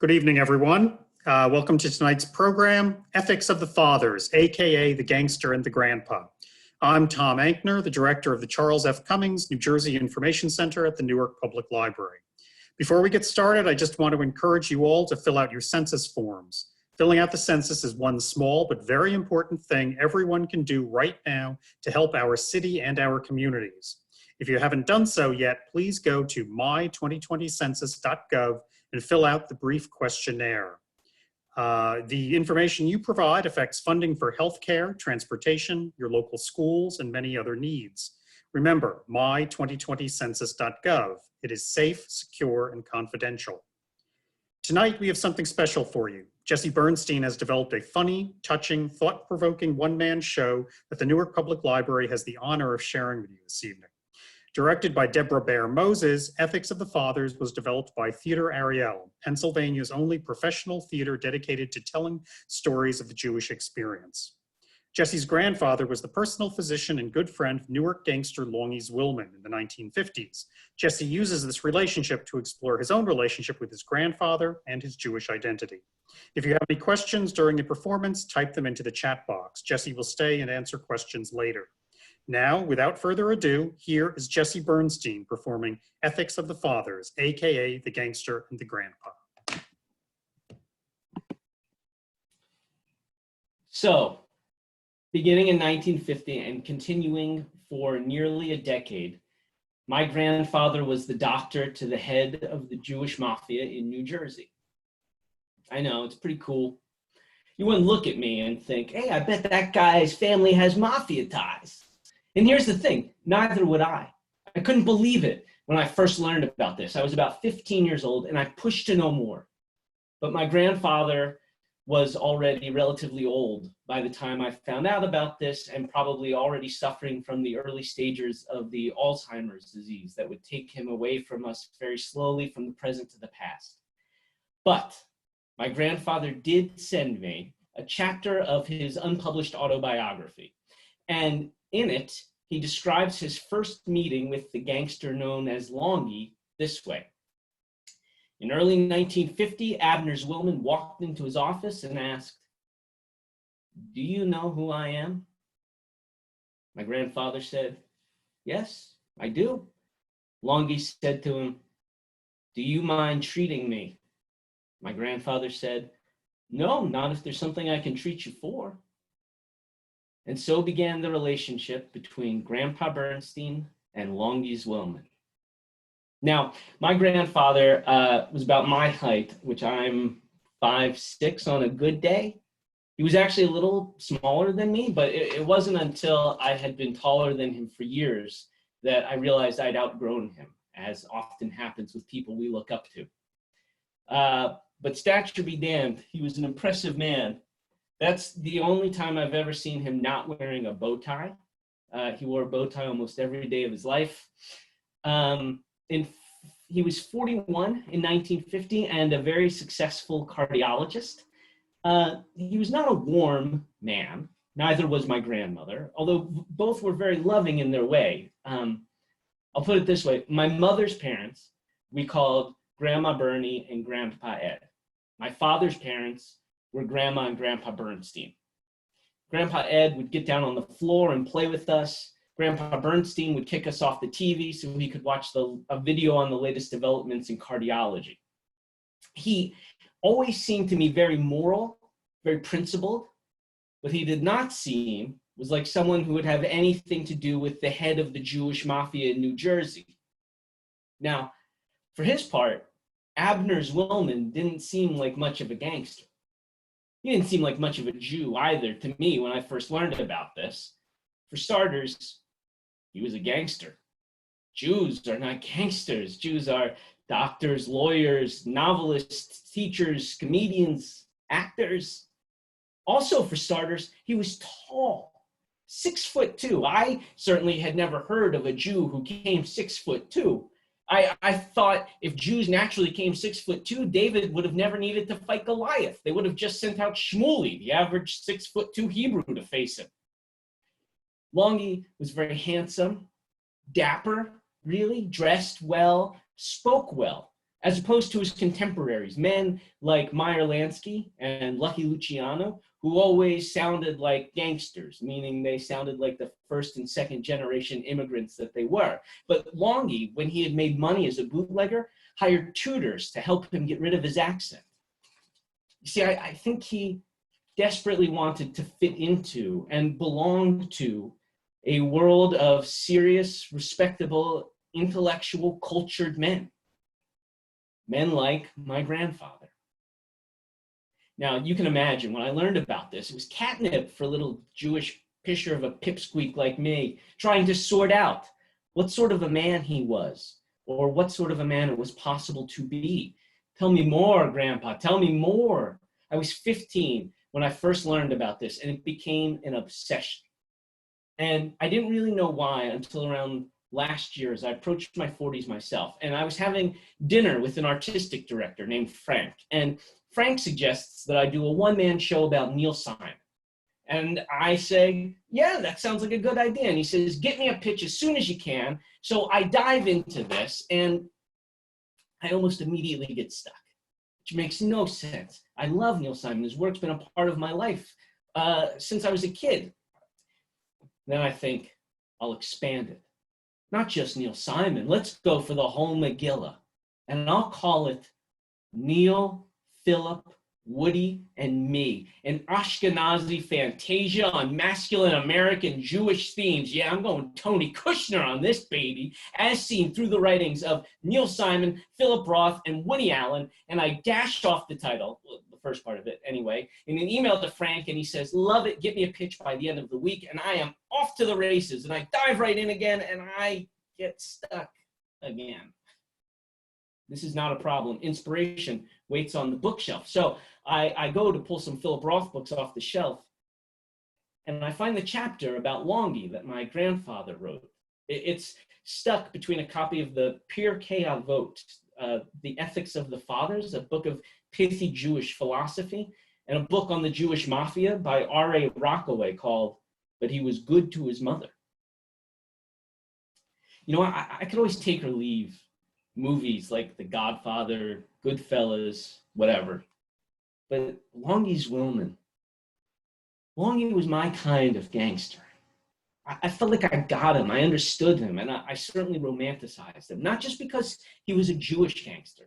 Good evening, everyone. Welcome to tonight's program, Ethics of the Fathers, aka the Gangster and the Grandpa. I'm Tom Ankner, the director of the Charles F. Cummings, New Jersey Information Center at the Newark Public Library. Before we get started, I just want to encourage you all to fill out your census forms. Filling out the census is one small but very important thing everyone can do right now to help our city and our communities. If you haven't done so yet, please go to my2020census.gov and fill out the brief questionnaire. The information you provide affects funding for healthcare, transportation, your local schools, and many other needs. Remember, my2020census.gov. It is safe, secure, and confidential. Tonight, we have something special for you. Jesse Bernstein has developed a funny, touching, thought-provoking one-man show that the Newark Public Library has the honor of sharing with you this evening. Directed by Deborah Bear Moses, Ethics of the Fathers was developed by Theater Ariel, Pennsylvania's only professional theater dedicated to telling stories of the Jewish experience. Jesse's grandfather was the personal physician and good friend of Newark gangster Longies Willman in the 1950s. Jesse uses this relationship to explore his own relationship with his grandfather and his Jewish identity. If you have any questions during the performance, type them into the chat box. Jesse will stay and answer questions later. Now, without further ado, here is Jesse Bernstein performing Ethics of the Fathers, aka the Gangster and the Grandpa. So, beginning in 1950 and continuing for nearly a decade, my grandfather was the doctor to the head of the Jewish mafia in New Jersey. I know, it's pretty cool. You wouldn't look at me and think, hey, I bet that guy's family has mafia ties. And here's the thing, neither would I. I couldn't believe it when I first learned about this. I was about 15 years old and I pushed to know more. But my grandfather was already relatively old by the time I found out about this and probably already suffering from the early stages of the Alzheimer's disease that would take him away from us very slowly from the present to the past. But my grandfather did send me a chapter of his unpublished autobiography. And in it, he describes his first meeting with the gangster known as Longie this way. In early 1950, Abner Zwillman walked into his office and asked, "Do you know who I am?" My grandfather said, "Yes, I do." Longie said to him, "Do you mind treating me?" My grandfather said, "No, not if there's something I can treat you for." And so began the relationship between Grandpa Bernstein and Longie Zwillman. Now, my grandfather was about my height, which I'm 5'6" on a good day. He was actually a little smaller than me, but it wasn't until I had been taller than him for years that I realized I'd outgrown him, as often happens with people we look up to. But stature be damned, he was an impressive man. That's the only time I've ever seen him not wearing a bow tie. He wore a bow tie almost every day of his life. He was 41 in 1950 and a very successful cardiologist. He was not a warm man, neither was my grandmother, although both were very loving in their way. I'll put it this way, my mother's parents, we called Grandma Bernie and Grandpa Ed. My father's parents were Grandma and Grandpa Bernstein. Grandpa Ed would get down on the floor and play with us. Grandpa Bernstein would kick us off the TV so we could watch a video on the latest developments in cardiology. He always seemed to me very moral, very principled. What he did not seem was like someone who would have anything to do with the head of the Jewish mafia in New Jersey. Now, for his part, Abner Zwillman didn't seem like much of a gangster. He didn't seem like much of a Jew either to me when I first learned about this. For starters, he was a gangster. Jews are not gangsters. Jews are doctors, lawyers, novelists, teachers, comedians, actors. Also, for starters, he was tall, 6'2". I certainly had never heard of a Jew who came 6'2". I thought if Jews naturally came 6'2", David would have never needed to fight Goliath. They would have just sent out Shmuley, the average 6'2" Hebrew, to face him. Longie was very handsome, dapper, really, dressed well, spoke well. as opposed to his contemporaries, men like Meyer Lansky and Lucky Luciano, who always sounded like gangsters, meaning they sounded like the first and second generation immigrants that they were. But Longy, when he had made money as a bootlegger, hired tutors to help him get rid of his accent. You see, I think he desperately wanted to fit into and belong to a world of serious, respectable, intellectual, cultured men. Men like my grandfather. Now, you can imagine when I learned about this, it was catnip for a little Jewish pisher of a pipsqueak like me, trying to sort out what sort of a man he was, or what sort of a man it was possible to be. Tell me more, Grandpa, tell me more. I was 15 when I first learned about this, and it became an obsession. And I didn't really know why until around last year as I approached my 40s myself. And I was having dinner with an artistic director named Frank. And Frank suggests that I do a one-man show about Neil Simon. And I say, yeah, that sounds like a good idea. And he says, get me a pitch as soon as you can. So I dive into this, and I almost immediately get stuck, which makes no sense. I love Neil Simon. His work's been a part of my life since I was a kid. Then I think I'll expand it. Not just Neil Simon. Let's go for the whole Megillah. And I'll call it Neil, Philip, Woody, and me. An Ashkenazi fantasia on masculine American Jewish themes. Yeah, I'm going Tony Kushner on this baby, as seen through the writings of Neil Simon, Philip Roth, and Woody Allen. And I dashed off the title, the first part of it anyway, in an email to Frank, and he says, love it, get me a pitch by the end of the week, and I am off to the races. And I dive right in again, and I get stuck again. This is not a problem. Inspiration waits on the bookshelf. So I go to pull some Philip Roth books off the shelf, and I find the chapter about Longy that my grandfather wrote. It's stuck between a copy of the Pirkei Avot, The Ethics of the Fathers, a book of pithy Jewish philosophy, and a book on the Jewish Mafia by R.A. Rockaway called But He Was Good to His Mother. You know, I could always take or leave movies like The Godfather, Goodfellas, whatever. But Longy's Willman. Longy was my kind of gangster. I felt like I got him, I understood him, and I certainly romanticized him. Not just because he was a Jewish gangster,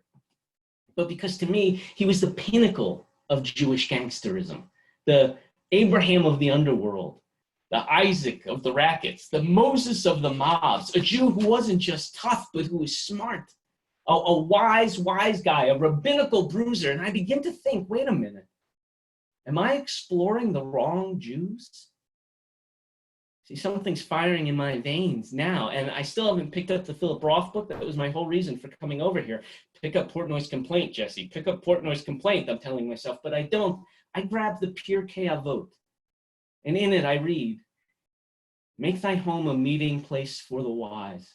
but because to me, he was the pinnacle of Jewish gangsterism. The Abraham of the underworld, the Isaac of the rackets, the Moses of the mobs, a Jew who wasn't just tough, but who was smart. A wise guy, a rabbinical bruiser. And I begin to think, wait a minute, am I exploring the wrong Jews? See, something's firing in my veins now, and I still haven't picked up the Philip Roth book. That was my whole reason for coming over here. Pick up Portnoy's Complaint, Jesse. Pick up Portnoy's Complaint, I'm telling myself, but I don't. I grab the Pirkei Avot, and in it I read, make thy home a meeting place for the wise.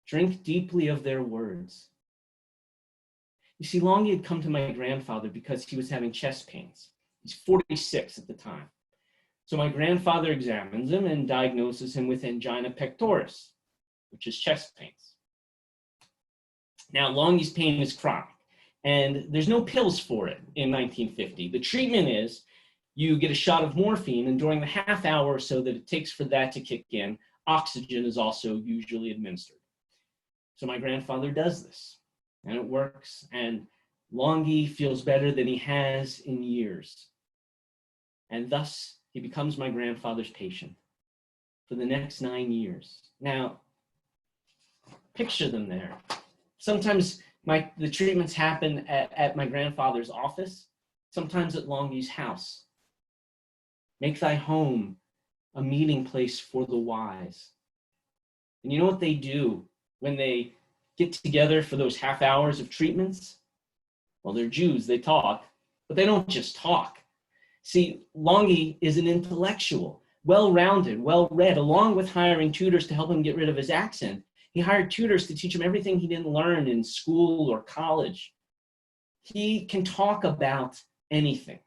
Drink deeply of their words. You see, Longy had come to my grandfather because he was having chest pains. He's 46 at the time. So my grandfather examines him and diagnoses him with angina pectoris, which is chest pains. Now, Longy's pain is chronic, and there's no pills for it in 1950. The treatment is you get a shot of morphine, and during the half hour or so that it takes for that to kick in, oxygen is also usually administered. So my grandfather does this, and it works, and Longy feels better than he has in years. And thus, he becomes my grandfather's patient for the next 9 years. Now, picture them there. Sometimes the treatments happen at my grandfather's office, sometimes at Longy's house. Make thy home a meeting place for the wise. And you know what they do when they get together for those half hours of treatments? Well, they're Jews, they talk, but they don't just talk. See, Longy is an intellectual, well-rounded, well-read, along with hiring tutors to help him get rid of his accent. He hired tutors to teach him everything he didn't learn in school or college. He can talk about anything.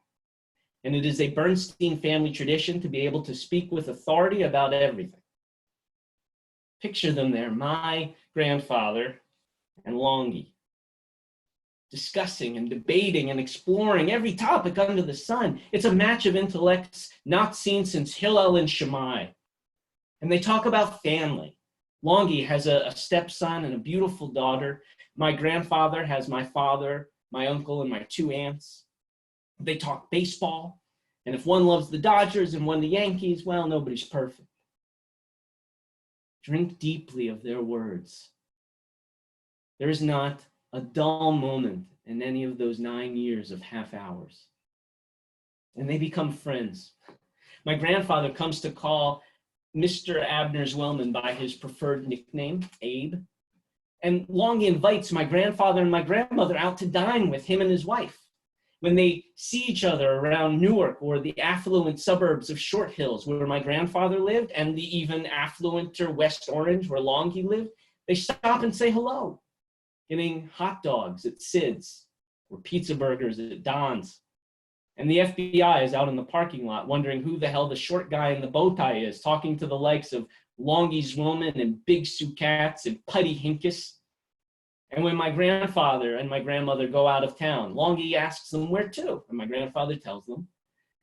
And it is a Bernstein family tradition to be able to speak with authority about everything. Picture them there, my grandfather and Longy. discussing and debating and exploring every topic under the sun. It's a match of intellects not seen since Hillel and Shammai. And they talk about family. Longy has a stepson and a beautiful daughter. My grandfather has my father, my uncle, and my 2 aunts. They talk baseball. And if one loves the Dodgers and one the Yankees, well, nobody's perfect. Drink deeply of their words. There is not a dull moment in any of those 9 years of half hours. And they become friends. My grandfather comes to call Mr. Abner Zwillman by his preferred nickname, Abe. And Longy invites my grandfather and my grandmother out to dine with him and his wife. When they see each other around Newark or the affluent suburbs of Short Hills where my grandfather lived and the even affluenter West Orange where Longy lived, they stop and say hello, getting hot dogs at Sid's or pizza burgers at Don's. And the FBI is out in the parking lot wondering who the hell the short guy in the bow tie is, talking to the likes of Longy Zwillman and Big Sue Katz and Putty Hincus. And when my grandfather and my grandmother go out of town, Longy asks them where to, and my grandfather tells them.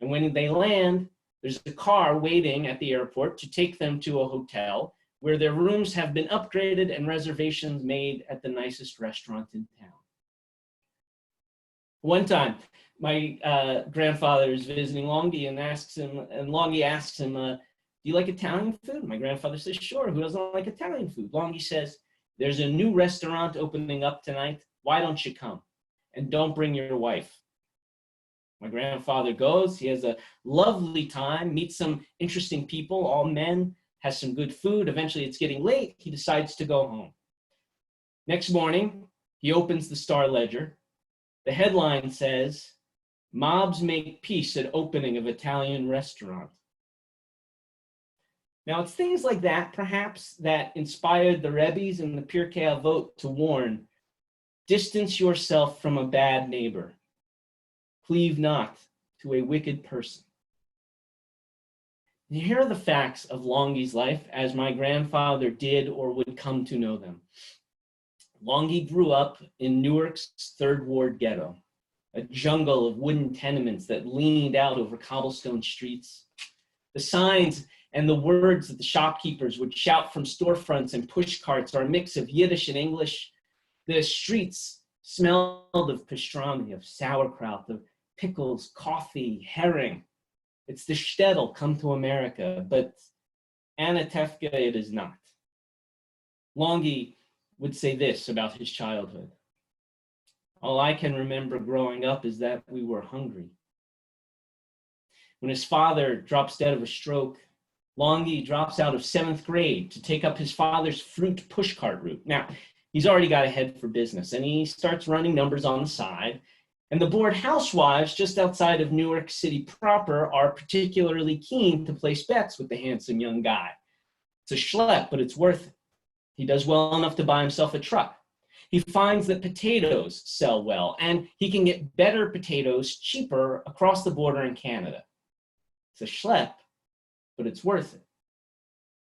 And when they land, there's a car waiting at the airport to take them to a hotel where their rooms have been upgraded and reservations made at the nicest restaurant in town. One time, my grandfather is visiting Longy and Longy asks him, do you like Italian food? My grandfather says, sure, who doesn't like Italian food? Longy says, there's a new restaurant opening up tonight. Why don't you come? And don't bring your wife. My grandfather goes, he has a lovely time, meets some interesting people, all men, has some good food. Eventually it's getting late, he decides to go home. Next morning, he opens the Star Ledger. The headline says, Mobs make peace at opening of Italian restaurant. Now, it's things like that, perhaps, that inspired the Rebbe's and the Pirkei Avot to warn, distance yourself from a bad neighbor. Cleave not to a wicked person. And here are the facts of Longy's life as my grandfather did or would come to know them. Longy grew up in Newark's Third Ward ghetto, a jungle of wooden tenements that leaned out over cobblestone streets. The signs and the words that the shopkeepers would shout from storefronts and push carts are a mix of Yiddish and English. The streets smelled of pastrami, of sauerkraut, of pickles, coffee, herring. It's the shtetl come to America, but Anatevka it is not. Longy would say this about his childhood. All I can remember growing up is that we were hungry. When his father drops dead of a stroke, Longy drops out of 7th grade to take up his father's fruit pushcart route. Now, he's already got a head for business, and he starts running numbers on the side. And the bored housewives just outside of Newark City proper are particularly keen to place bets with the handsome young guy. It's a schlep, but it's worth it. He does well enough to buy himself a truck. He finds that potatoes sell well, and he can get better potatoes cheaper across the border in Canada. It's a schlep, but it's worth it.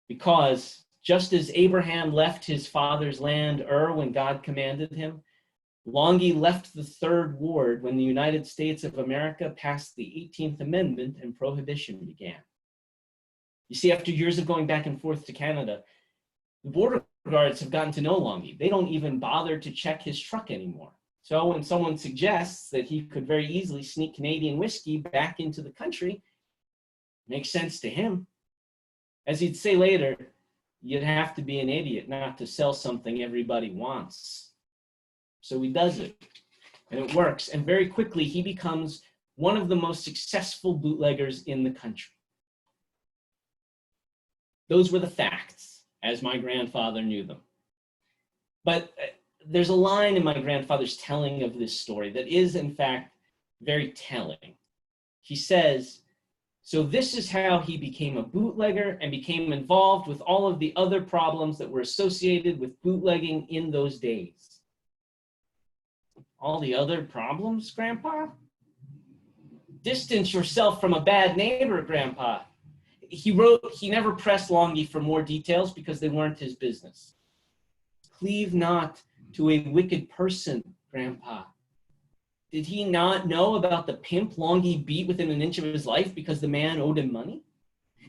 Because just as Abraham left his father's land when God commanded him, Longy left the Third Ward when the United States of America passed the 18th Amendment and Prohibition began. You see, after years of going back and forth to Canada, the border guards have gotten to know Longy. They don't even bother to check his truck anymore. So when someone suggests that he could very easily sneak Canadian whiskey back into the country, it makes sense to him. As he'd say later, you'd have to be an idiot not to sell something everybody wants. So he does it, and it works. And very quickly, he becomes one of the most successful bootleggers in the country. Those were the facts, as my grandfather knew them. But there's a line in my grandfather's telling of this story that is, in fact, very telling. He says, so this is how he became a bootlegger and became involved with all of the other problems that were associated with bootlegging in those days. All the other problems, Grandpa? Distance yourself from a bad neighbor, Grandpa. He never pressed Longy for more details because they weren't his business. Cleave not to a wicked person, Grandpa. Did he not know about the pimp Longy beat within an inch of his life because the man owed him money?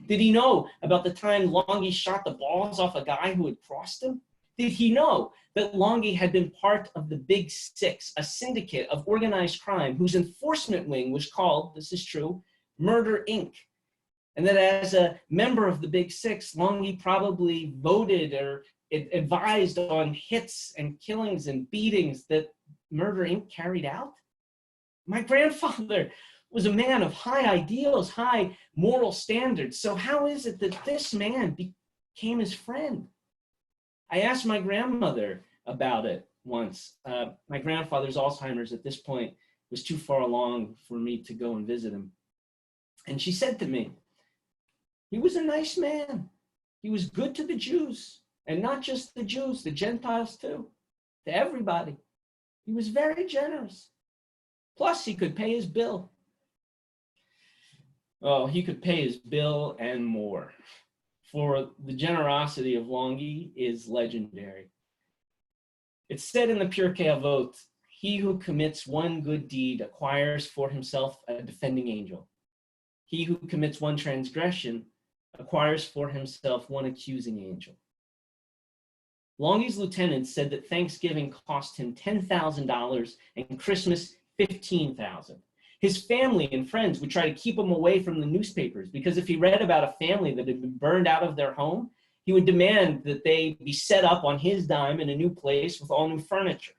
Did he know about the time Longy shot the balls off a guy who had crossed him? Did he know that Longy had been part of the Big Six, a syndicate of organized crime whose enforcement wing was called, this is true, Murder Inc., and that as a member of the Big Six, Longy probably voted or advised on hits and killings and beatings that Murder Inc. carried out? My grandfather was a man of high ideals, high moral standards. So how is it that this man became his friend? I asked my grandmother about it once. My grandfather's Alzheimer's at this point was too far along for me to go and visit him. And she said to me, he was a nice man. He was good to the Jews, and not just the Jews, the Gentiles too, to everybody. He was very generous. Plus, he could pay his bill. Oh, he could pay his bill and more. For the generosity of Longy is legendary. It's said in the Pirkei Avot, he who commits one good deed acquires for himself a defending angel. He who commits one transgression acquires for himself one accusing angel. Longy's lieutenant said that Thanksgiving cost him $10,000 and Christmas $15,000. His family and friends would try to keep him away from the newspapers because if he read about a family that had been burned out of their home, he would demand that they be set up on his dime in a new place with all new furniture.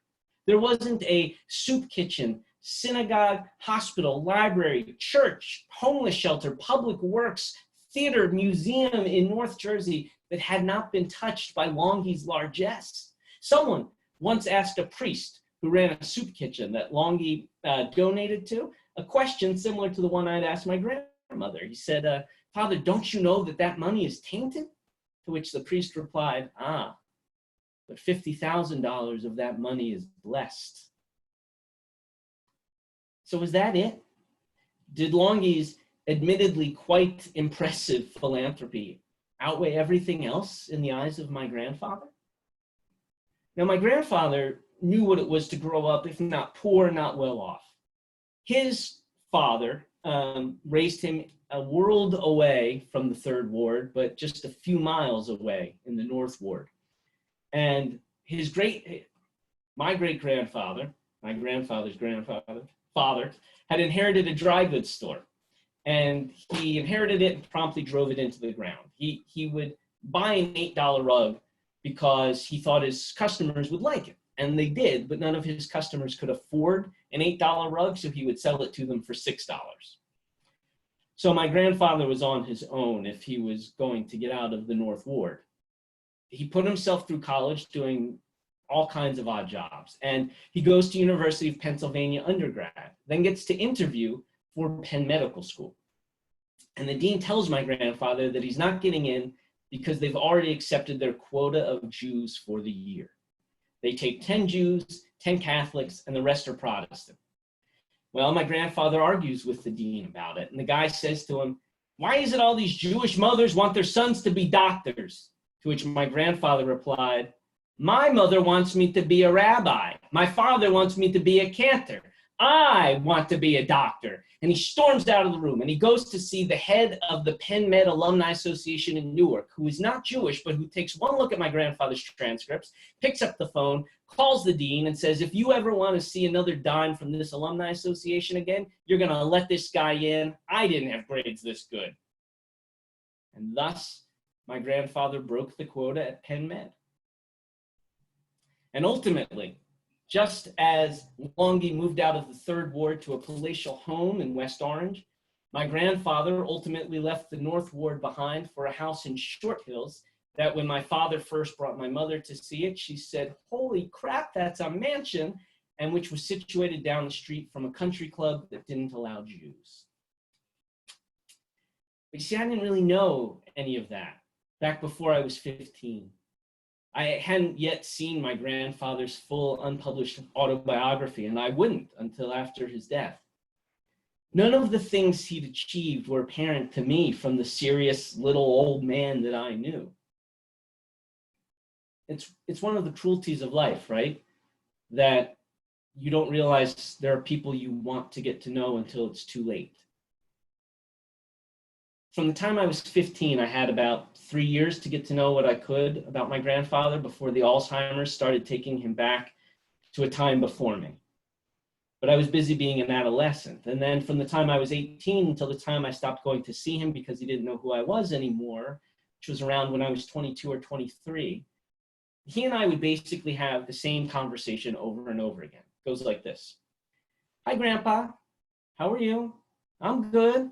There wasn't a soup kitchen, synagogue, hospital, library, church, homeless shelter, public works, theater, museum in North Jersey that had not been touched by Longy's largesse. Someone once asked a priest who ran a soup kitchen that Longy donated to a question similar to the one I'd asked my grandmother. He said, Father, don't you know that that money is tainted? To which the priest replied, but $50,000 of that money is blessed. So was that it? Did Longy's admittedly quite impressive philanthropy outweigh everything else in the eyes of my grandfather? Now, my grandfather knew what it was to grow up, if not poor, not well off. His father raised him a world away from the Third Ward, but just a few miles away in the North Ward. And my great-grandfather, my grandfather's father, had inherited a dry goods store. And he inherited it and promptly drove it into the ground. He would buy an $8 rug because he thought his customers would like it. And they did, but none of his customers could afford an $8 rug, so he would sell it to them for $6. So my grandfather was on his own if he was going to get out of the North Ward. He put himself through college doing all kinds of odd jobs. And he goes to University of Pennsylvania undergrad, then gets to interview for Penn Medical School. And the dean tells my grandfather that he's not getting in because they've already accepted their quota of Jews for the year. They take 10 Jews, 10 Catholics, and the rest are Protestant. Well, my grandfather argues with the dean about it. And the guy says to him, why is it all these Jewish mothers want their sons to be doctors? To which my grandfather replied, my mother wants me to be a rabbi. My father wants me to be a cantor. I want to be a doctor. And he storms out of the room and he goes to see the head of the Penn Med Alumni Association in Newark, who is not Jewish, but who takes one look at my grandfather's transcripts, picks up the phone, calls the dean and says, if you ever want to see another dime from this alumni association again, you're going to let this guy in. I didn't have grades this good. And thus, my grandfather broke the quota at Penn Med. And ultimately, just as Longy moved out of the Third Ward to a palatial home in West Orange, my grandfather ultimately left the North Ward behind for a house in Short Hills that when my father first brought my mother to see it, she said, holy crap, that's a mansion, and which was situated down the street from a country club that didn't allow Jews. But you see, I didn't really know any of that back before I was 15. I hadn't yet seen my grandfather's full unpublished autobiography, and I wouldn't until after his death. None of the things he'd achieved were apparent to me from the serious little old man that I knew. It's one of the cruelties of life, right? That you don't realize there are people you want to get to know until it's too late. From the time I was 15, I had about 3 years to get to know what I could about my grandfather before the Alzheimer's started taking him back to a time before me. But I was busy being an adolescent. And then from the time I was 18 until the time I stopped going to see him because he didn't know who I was anymore, which was around when I was 22 or 23, he and I would basically have the same conversation over and over again. It goes like this. Hi, Grandpa. How are you? I'm good.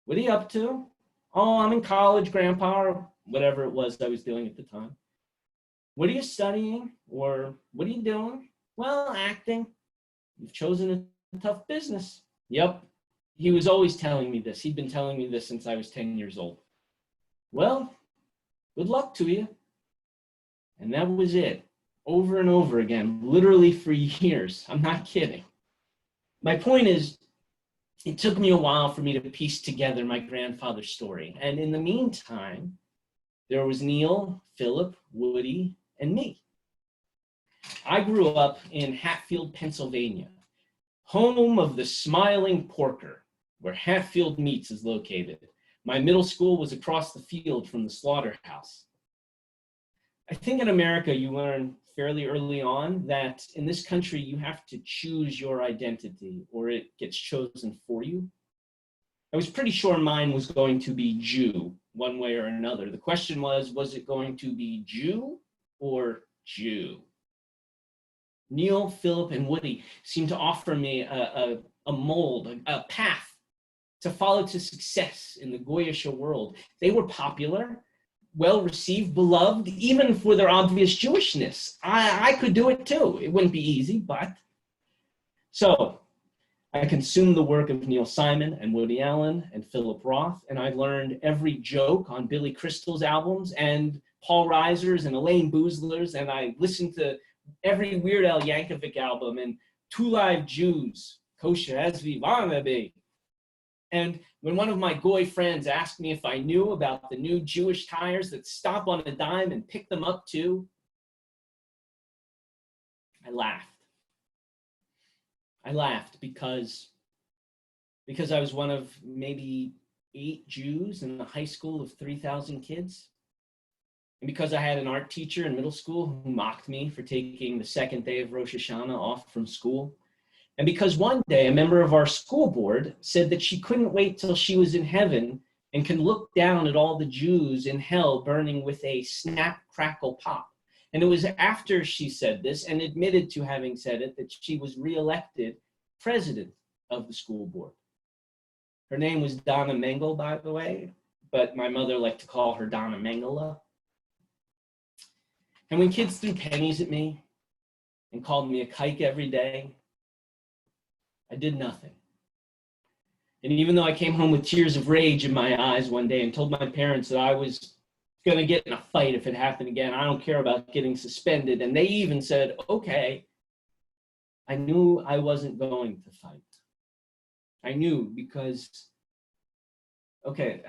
What are you up to? Oh, I'm in college, Grandpa, or whatever it was I was doing at the time. What are you studying? Or what are you doing? Well, acting. You've chosen a tough business. Yep. He was always telling me this. He'd been telling me this since I was 10 years old. Well, good luck to you. And that was it. Over and over again, literally for years. I'm not kidding. My point is, it took me a while for me to piece together my grandfather's story. And in the meantime, there was Neil, Philip, Woody, and me. I grew up in Hatfield, Pennsylvania, home of the Smiling Porker, where Hatfield Meats is located. My middle school was across the field from the slaughterhouse. I think in America, you learn fairly early on that in this country, you have to choose your identity or it gets chosen for you. I was pretty sure mine was going to be Jew, one way or another. The question was it going to be Jew or Jew? Neil, Philip, and Woody seemed to offer me a mold, a path to follow to success in the Goyish world. They were popular, well-received, beloved, even for their obvious Jewishness. I could do it too. It wouldn't be easy, but. So I consumed the work of Neil Simon and Woody Allen and Philip Roth, and I learned every joke on Billy Crystal's albums and Paul Reiser's and Elaine Boozler's, and I listened to every Weird Al Yankovic album and Two Live Jews, Kosher as we wanna be. And when one of my Goy friends asked me if I knew about the new Jewish tires that stop on a dime and pick them up too, I laughed. I laughed because I was one of maybe 8 Jews in a high school of 3,000 kids. And because I had an art teacher in middle school who mocked me for taking the second day of Rosh Hashanah off from school. And because one day a member of our school board said that she couldn't wait till she was in heaven and can look down at all the Jews in hell burning with a snap, crackle, pop. And it was after she said this and admitted to having said it that she was reelected president of the school board. Her name was Donna Mengel, by the way, but my mother liked to call her Donna Mengele. And when kids threw pennies at me and called me a kike every day, I did nothing. And even though I came home with tears of rage in my eyes one day and told my parents that I was going to get in a fight if it happened again, I don't care about getting suspended, and they even said, okay, I knew I wasn't going to fight. I knew because, okay,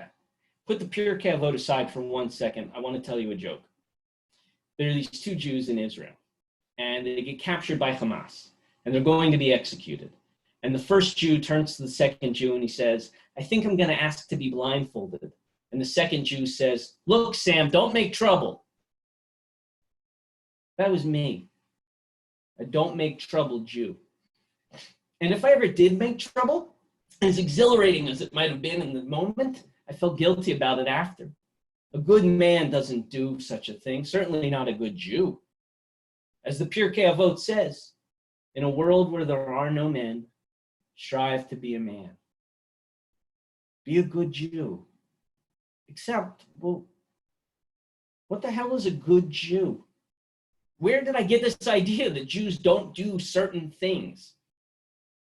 put the Pirkei Avot aside for 1 second. I want to tell you a joke. There are these 2 Jews in Israel, and they get captured by Hamas, and they're going to be executed. And the first Jew turns to the second Jew and he says, I think I'm going to ask to be blindfolded. And the second Jew says, look, Sam, don't make trouble. That was me. A don't make trouble Jew. And if I ever did make trouble, as exhilarating as it might have been in the moment, I felt guilty about it after. A good man doesn't do such a thing, certainly not a good Jew. As the Pirkei Avot says, in a world where there are no men, strive to be a man. Be a good Jew. Except, well, what the hell is a good Jew? Where did I get this idea that Jews don't do certain things?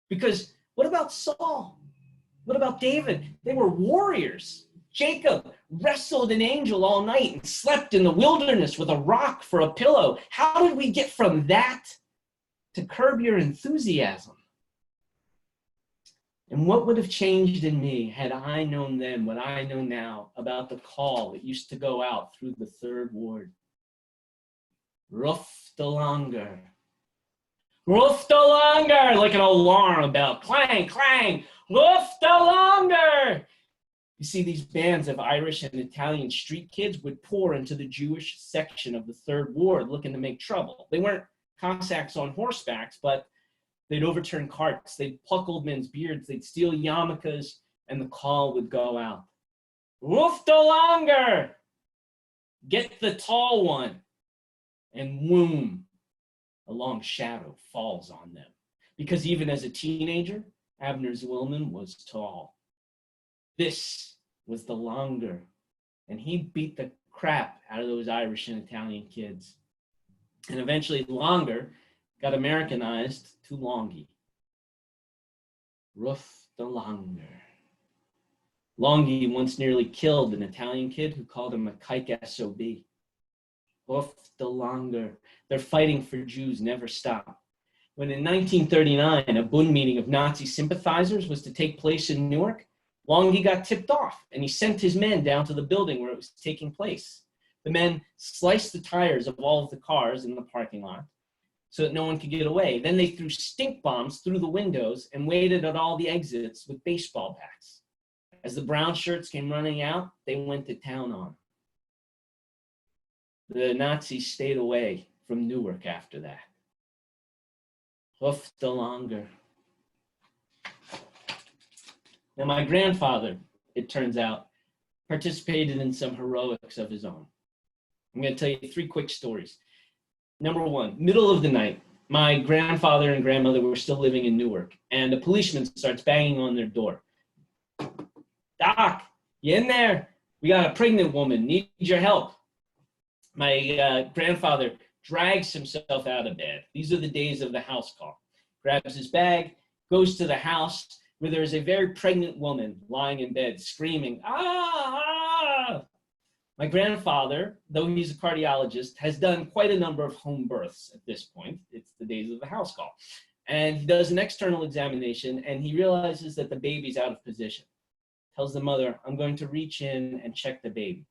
Because what about Saul? What about David? They were warriors. Jacob wrestled an angel all night and slept in the wilderness with a rock for a pillow. How did we get from that to Curb Your Enthusiasm? And what would have changed in me had I known then what I know now about the call that used to go out through the 3rd Ward? Ruf the longer. Roof the longer, like an alarm bell. Clang, clang, roof the longer. You see, these bands of Irish and Italian street kids would pour into the Jewish section of the Third Ward looking to make trouble. They weren't Cossacks on horsebacks, but they'd overturn carts, they'd pluck old men's beards, they'd steal yarmulkes, and the call would go out. Roof the longer! Get the tall one! And whoom, a long shadow falls on them. Because even as a teenager, Abner Zwillman was tall. This was the longer, and he beat the crap out of those Irish and Italian kids. And eventually longer got Americanized to Longy. Roof the longer. Longy once nearly killed an Italian kid who called him a kike SOB. Roof the longer. Their fighting for Jews never stopped. When in 1939, a Bund meeting of Nazi sympathizers was to take place in Newark, Longy got tipped off, and he sent his men down to the building where it was taking place. The men sliced the tires of all of the cars in the parking lot so that no one could get away. Then they threw stink bombs through the windows and waited at all the exits with baseball bats. As the brown shirts came running out, they went to town on. The Nazis stayed away from Newark after that. Roof the longer. Now, my grandfather, it turns out, participated in some heroics of his own. I'm going to tell you 3 quick stories. Number 1, middle of the night, my grandfather and grandmother were still living in Newark, and a policeman starts banging on their door. Doc, you in there? We got a pregnant woman, need your help. My grandfather drags himself out of bed. These are the days of the house call. Grabs his bag, goes to the house, where there is a very pregnant woman lying in bed screaming, ah, ah. My grandfather, though he's a cardiologist, has done quite a number of home births at this point. It's the days of the house call. And he does an external examination, and he realizes that the baby's out of position. Tells the mother, I'm going to reach in and check the baby.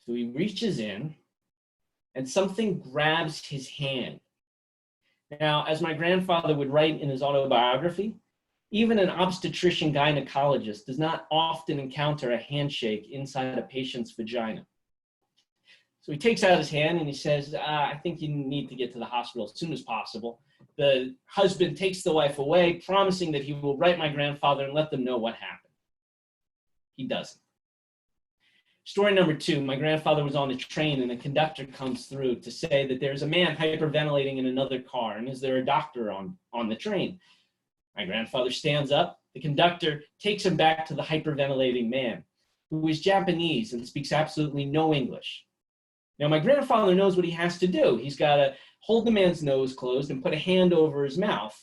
So he reaches in, and something grabs his hand. Now, as my grandfather would write in his autobiography, even an obstetrician gynecologist does not often encounter a handshake inside a patient's vagina. So he takes out his hand and he says, I think you need to get to the hospital as soon as possible. The husband takes the wife away, promising that he will write my grandfather and let them know what happened. He doesn't. Story number 2, my grandfather was on a train and a conductor comes through to say that there's a man hyperventilating in another car, and is there a doctor on the train? My grandfather stands up. The conductor takes him back to the hyperventilating man, who is Japanese and speaks absolutely no English. Now, my grandfather knows what he has to do. He's got to hold the man's nose closed and put a hand over his mouth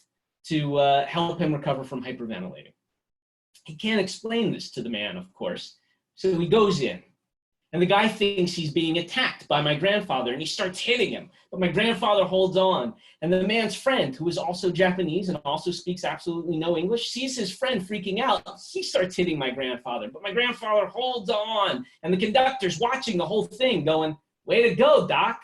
to help him recover from hyperventilating. He can't explain this to the man, of course, so he goes in. And the guy thinks he's being attacked by my grandfather, and he starts hitting him. But my grandfather holds on. And the man's friend, who is also Japanese and also speaks absolutely no English, sees his friend freaking out. He starts hitting my grandfather. But my grandfather holds on. And the conductor's watching the whole thing going, way to go, Doc.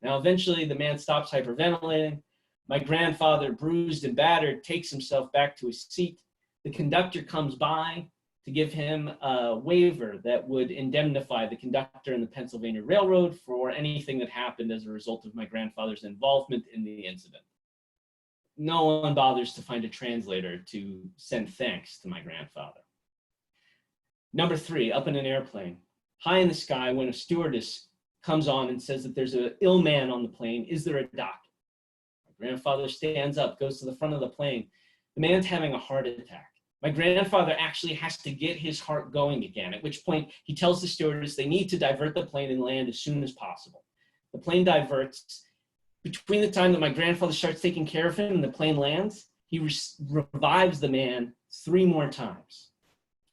Now, eventually, the man stops hyperventilating. My grandfather, bruised and battered, takes himself back to his seat. The conductor comes by to give him a waiver that would indemnify the conductor and the Pennsylvania Railroad for anything that happened as a result of my grandfather's involvement in the incident. No one bothers to find a translator to send thanks to my grandfather. Number 3, up in an airplane, high in the sky, when a stewardess comes on and says that there's an ill man on the plane, is there a doctor? My grandfather stands up, goes to the front of the plane. The man's having a heart attack. My grandfather actually has to get his heart going again, at which point he tells the stewardess they need to divert the plane and land as soon as possible. The plane diverts. Between the time that my grandfather starts taking care of him and the plane lands, he revives the man 3 more times.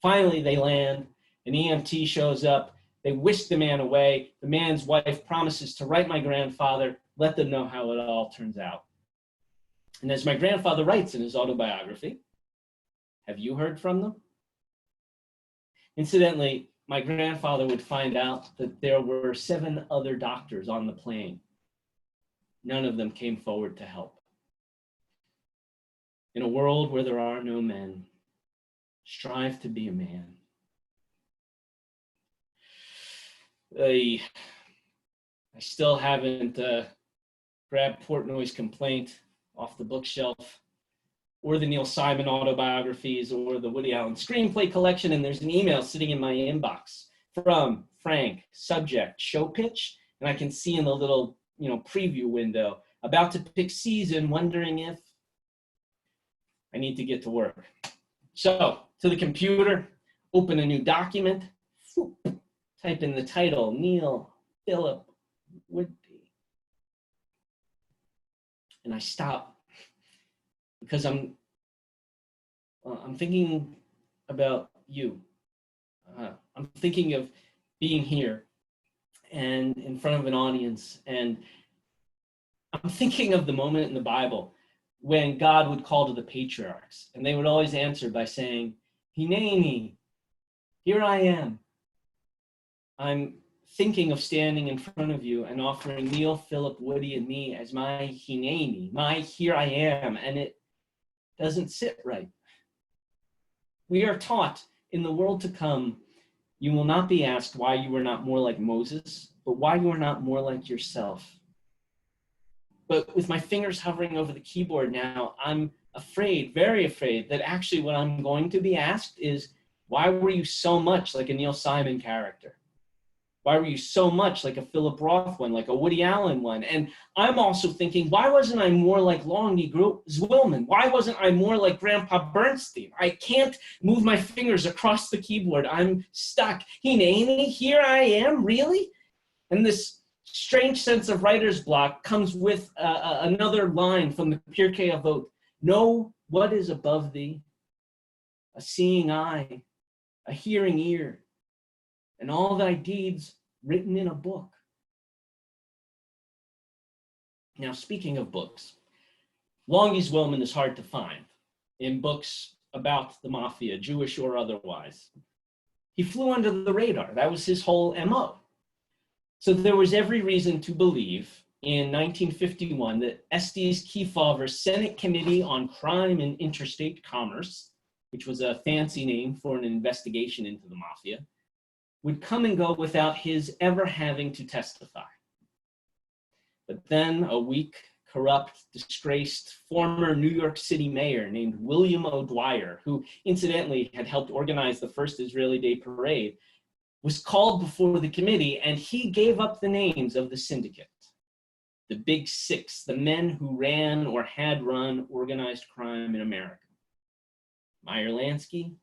Finally, they land. An EMT shows up. They whisk the man away. The man's wife promises to write my grandfather, let them know how it all turns out. And as my grandfather writes in his autobiography, have you heard from them? Incidentally, my grandfather would find out that there were 7 other doctors on the plane. None of them came forward to help. In a world where there are no men, strive to be a man. I still haven't grabbed Portnoy's Complaint off the bookshelf, or the Neil Simon autobiographies, or the Woody Allen screenplay collection, and there's an email sitting in my inbox from Frank, subject, show pitch, and I can see in the little, preview window, about to pick season, wondering if I need to get to work. So, to the computer, open a new document, type in the title, Neil Philip Woody. And I stop because I'm thinking about you. I'm thinking of being here and in front of an audience. And I'm thinking of the moment in the Bible when God would call to the patriarchs, and they would always answer by saying, Hineni, here I am. I'm thinking of standing in front of you and offering Neil, Philip, Woody, and me as my Hineni, my here I am, and it doesn't sit right. We are taught in the world to come, you will not be asked why you were not more like Moses, but why you are not more like yourself. But with my fingers hovering over the keyboard now, I'm afraid, very afraid, that actually what I'm going to be asked is, why were you so much like a Neil Simon character? Why were you so much like a Philip Roth one, like a Woody Allen one? And I'm also thinking, why wasn't I more like Longy Zwillman? Why wasn't I more like Grandpa Bernstein? I can't move my fingers across the keyboard. I'm stuck. Hineni, here I am, really? And this strange sense of writer's block comes with another line from the Pirkei Avot. Know what is above thee, a seeing eye, a hearing ear, and all thy deeds written in a book. Now, speaking of books, Longy Zwillman is hard to find in books about the mafia, Jewish or otherwise. He flew under the radar. That was his whole MO. So there was every reason to believe in 1951 that Estes Kefauver's Senate Committee on Crime and Interstate Commerce, which was a fancy name for an investigation into the mafia, would come and go without his ever having to testify. But then a weak, corrupt, disgraced former New York City mayor named William O'Dwyer, who incidentally had helped organize the first Israeli Day Parade, was called before the committee, and he gave up the names of the syndicate, the Big Six, the men who ran or had run organized crime in America. Meyer Lansky,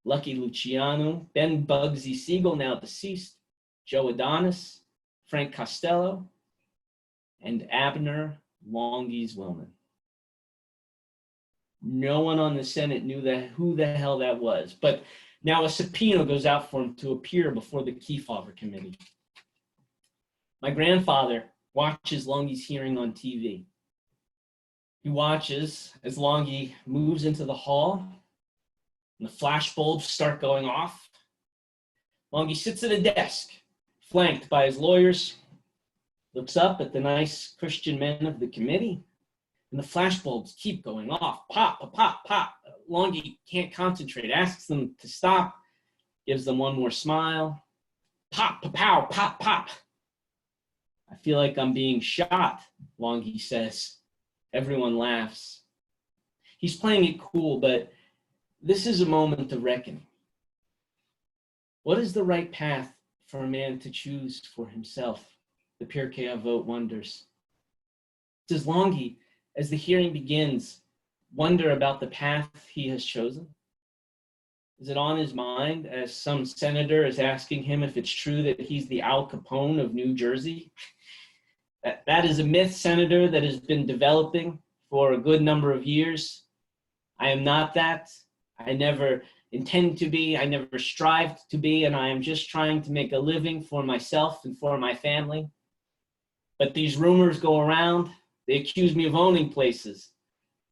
Lucky Luciano, Ben Bugsy Siegel, now deceased, Joe Adonis, Frank Costello, and Abner Longy Zwillman. No one on the Senate knew who the hell that was, but now a subpoena goes out for him to appear before the Kefauver Committee. My grandfather watches Longy's hearing on TV. He watches as Longy moves into the hall and the flash bulbs start going off. Longy sits at a desk, flanked by his lawyers, looks up at the nice Christian men of the committee, and the flash bulbs keep going off. Pop, pop, pop, pop. Longy can't concentrate, asks them to stop, gives them one more smile. Pop, pow, pop, pop. I feel like I'm being shot, Longy says. Everyone laughs. He's playing it cool, but this is a moment of reckoning. What is the right path for a man to choose for himself? The Pirkei Avot wonders. Does Longy, as the hearing begins, wonder about the path he has chosen? Is it on his mind as some senator is asking him if it's true that he's the Al Capone of New Jersey? That is a myth, Senator, that has been developing for a good number of years. I am not that. I never intend to be. I never strived to be, and I am just trying to make a living for myself and for my family. But these rumors go around. They accuse me of owning places.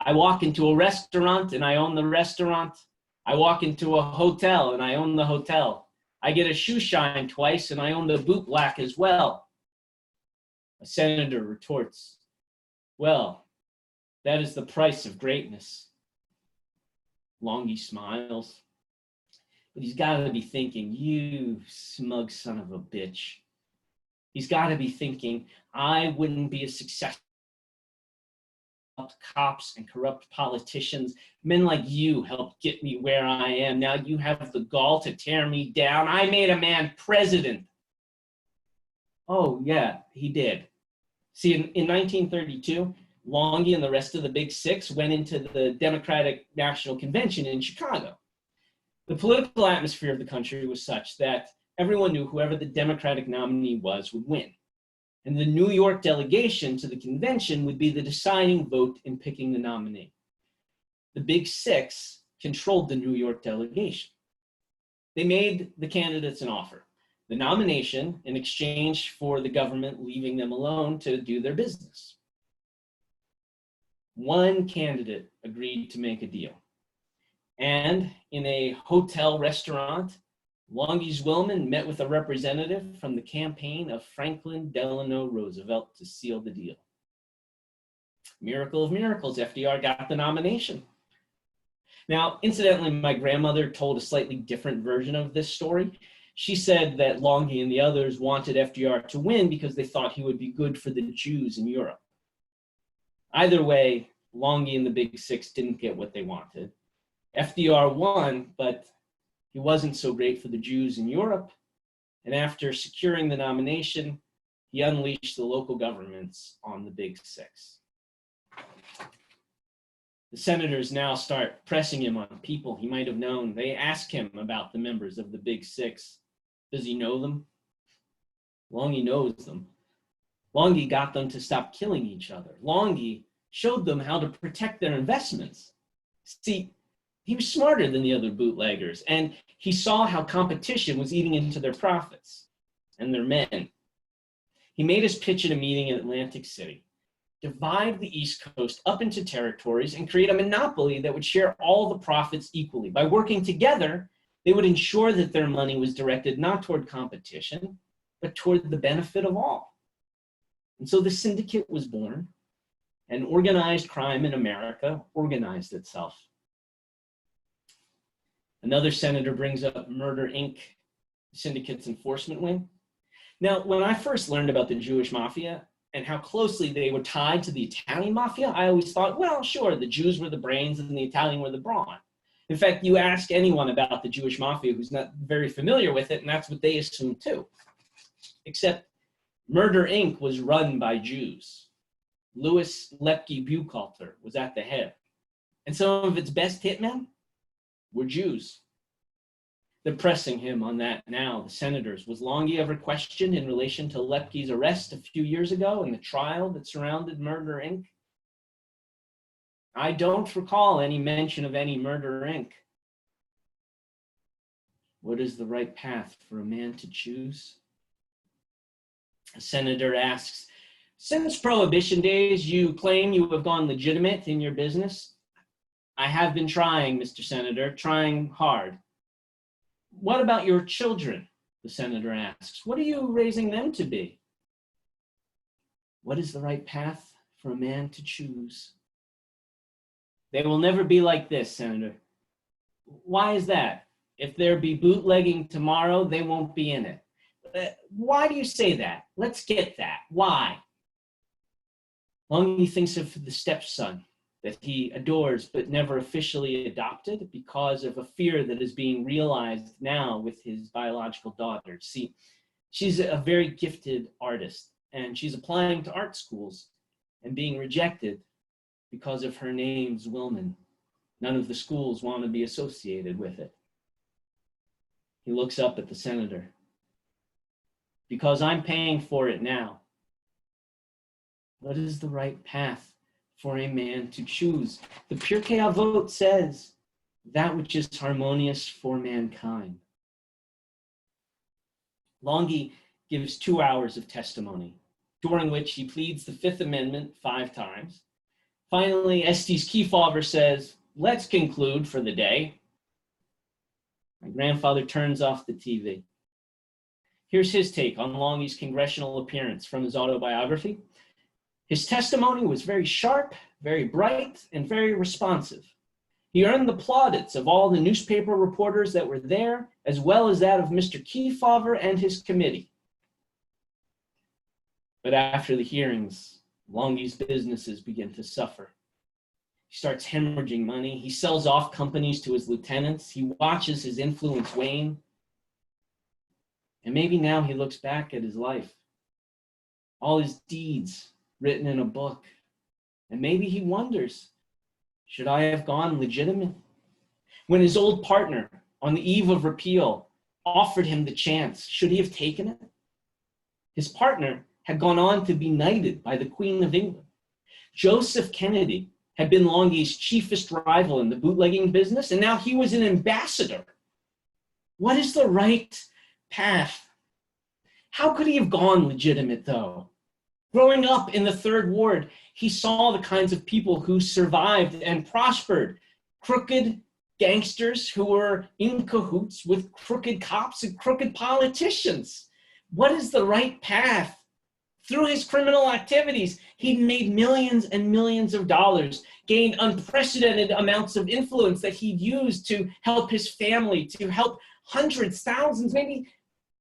I walk into a restaurant and I own the restaurant. I walk into a hotel and I own the hotel. I get a shoe shine twice and I own the boot black as well. A senator retorts, well, that is the price of greatness. Longy smiles. But he's got to be thinking, you smug son of a bitch. He's got to be thinking, I wouldn't be a successful cops and corrupt politicians. Men like you helped get me where I am. Now you have the gall to tear me down. I made a man president. Oh, yeah, he did. See, in 1932, Longy and the rest of the Big Six went into the Democratic National Convention in Chicago. The political atmosphere of the country was such that everyone knew whoever the Democratic nominee was would win. And the New York delegation to the convention would be the deciding vote in picking the nominee. The Big Six controlled the New York delegation. They made the candidates an offer, the nomination in exchange for the government leaving them alone to do their business. One candidate agreed to make a deal. And in a hotel restaurant, Longy Zwillman met with a representative from the campaign of Franklin Delano Roosevelt to seal the deal. Miracle of miracles, FDR got the nomination. Now, incidentally, my grandmother told a slightly different version of this story. She said that Longy and the others wanted FDR to win because they thought he would be good for the Jews in Europe. Either way, Longy and the Big Six didn't get what they wanted. FDR won, but he wasn't so great for the Jews in Europe. And after securing the nomination, he unleashed the local governments on the Big Six. The senators now start pressing him on people he might have known. They ask him about the members of the Big Six. Does he know them? Longy knows them. Longy got them to stop killing each other. Longy showed them how to protect their investments. See, he was smarter than the other bootleggers, and he saw how competition was eating into their profits and their men. He made his pitch at a meeting in Atlantic City. Divide the East Coast up into territories and create a monopoly that would share all the profits equally. By working together, they would ensure that their money was directed not toward competition, but toward the benefit of all. And so the syndicate was born, and organized crime in America organized itself. Another senator brings up Murder, Inc., the syndicate's enforcement wing. Now, when I first learned about the Jewish mafia and how closely they were tied to the Italian mafia, I always thought, well, sure, the Jews were the brains and the Italian were the brawn. In fact, you ask anyone about the Jewish mafia who's not very familiar with it, and that's what they assume too. Except Murder, Inc. was run by Jews. Louis Lepke Buchalter was at the head. And some of its best hitmen were Jews. They're pressing him on that now, the senators. Was Longy ever questioned in relation to Lepke's arrest a few years ago and the trial that surrounded Murder, Inc.? I don't recall any mention of any Murder, Inc. What is the right path for a man to choose? A senator asks, since Prohibition days, you claim you have gone legitimate in your business. I have been trying, Mr. Senator, trying hard. What about your children? The senator asks. What are you raising them to be? What is the right path for a man to choose? They will never be like this, Senator. Why is that? If there be bootlegging tomorrow, they won't be in it. Why do you say that? Let's get that. Why? Longy thinks of the stepson that he adores but never officially adopted because of a fear that is being realized now with his biological daughter. See, she's a very gifted artist, and she's applying to art schools and being rejected because of her name, Zwillman. None of the schools want to be associated with it. He looks up at the senator. Because I'm paying for it now. What is the right path for a man to choose? The Pirkei Avot says, that which is harmonious for mankind. Longy gives 2 hours of testimony, during which he pleads the Fifth Amendment 5 times. Finally, Estes Kefauver says, let's conclude for the day. My grandfather turns off the TV. Here's his take on Longy's congressional appearance from his autobiography. His testimony was very sharp, very bright, and very responsive. He earned the plaudits of all the newspaper reporters that were there, as well as that of Mr. Kefauver and his committee. But after the hearings, Longy's businesses begin to suffer. He starts hemorrhaging money. He sells off companies to his lieutenants. He watches his influence wane. And maybe now he looks back at his life, all his deeds written in a book, and maybe he wonders, should I have gone legitimate? When his old partner, on the eve of repeal, offered him the chance, should he have taken it? His partner had gone on to be knighted by the Queen of England. Joseph Kennedy had been Longy's chiefest rival in the bootlegging business, and now he was an ambassador. What is the right path? How could he have gone legitimate, though? Growing up in the Third Ward, he saw the kinds of people who survived and prospered. Crooked gangsters who were in cahoots with crooked cops and crooked politicians. What is the right path? Through his criminal activities, he made millions and millions of dollars, gained unprecedented amounts of influence that he'd used to help his family, to help hundreds, thousands, maybe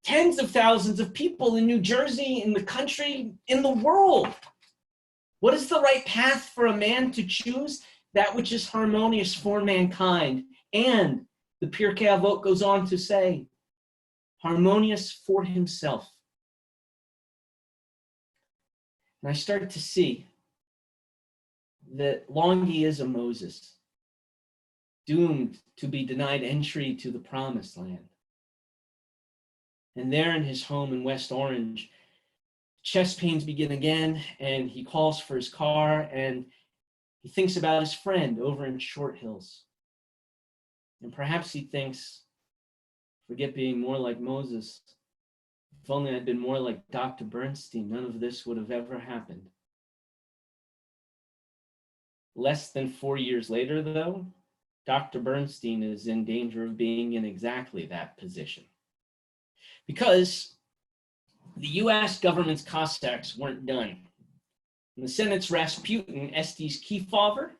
tens of thousands of people in New Jersey, in the country, in the world. What is the right path for a man to choose? That which is harmonious for mankind. And the Pirkei Avot goes on to say, harmonious for himself. And I start to see that Longy is a Moses, doomed to be denied entry to the promised land. And there in his home in West Orange, chest pains begin again, and he calls for his car, and he thinks about his friend over in Short Hills. And perhaps he thinks, forget being more like Moses. If only I'd been more like Dr. Bernstein, none of this would have ever happened. Less than 4 years later, though, Dr. Bernstein is in danger of being in exactly that position. Because the US government's Cossacks weren't done. And the Senate's Rasputin, Estes Kefauver,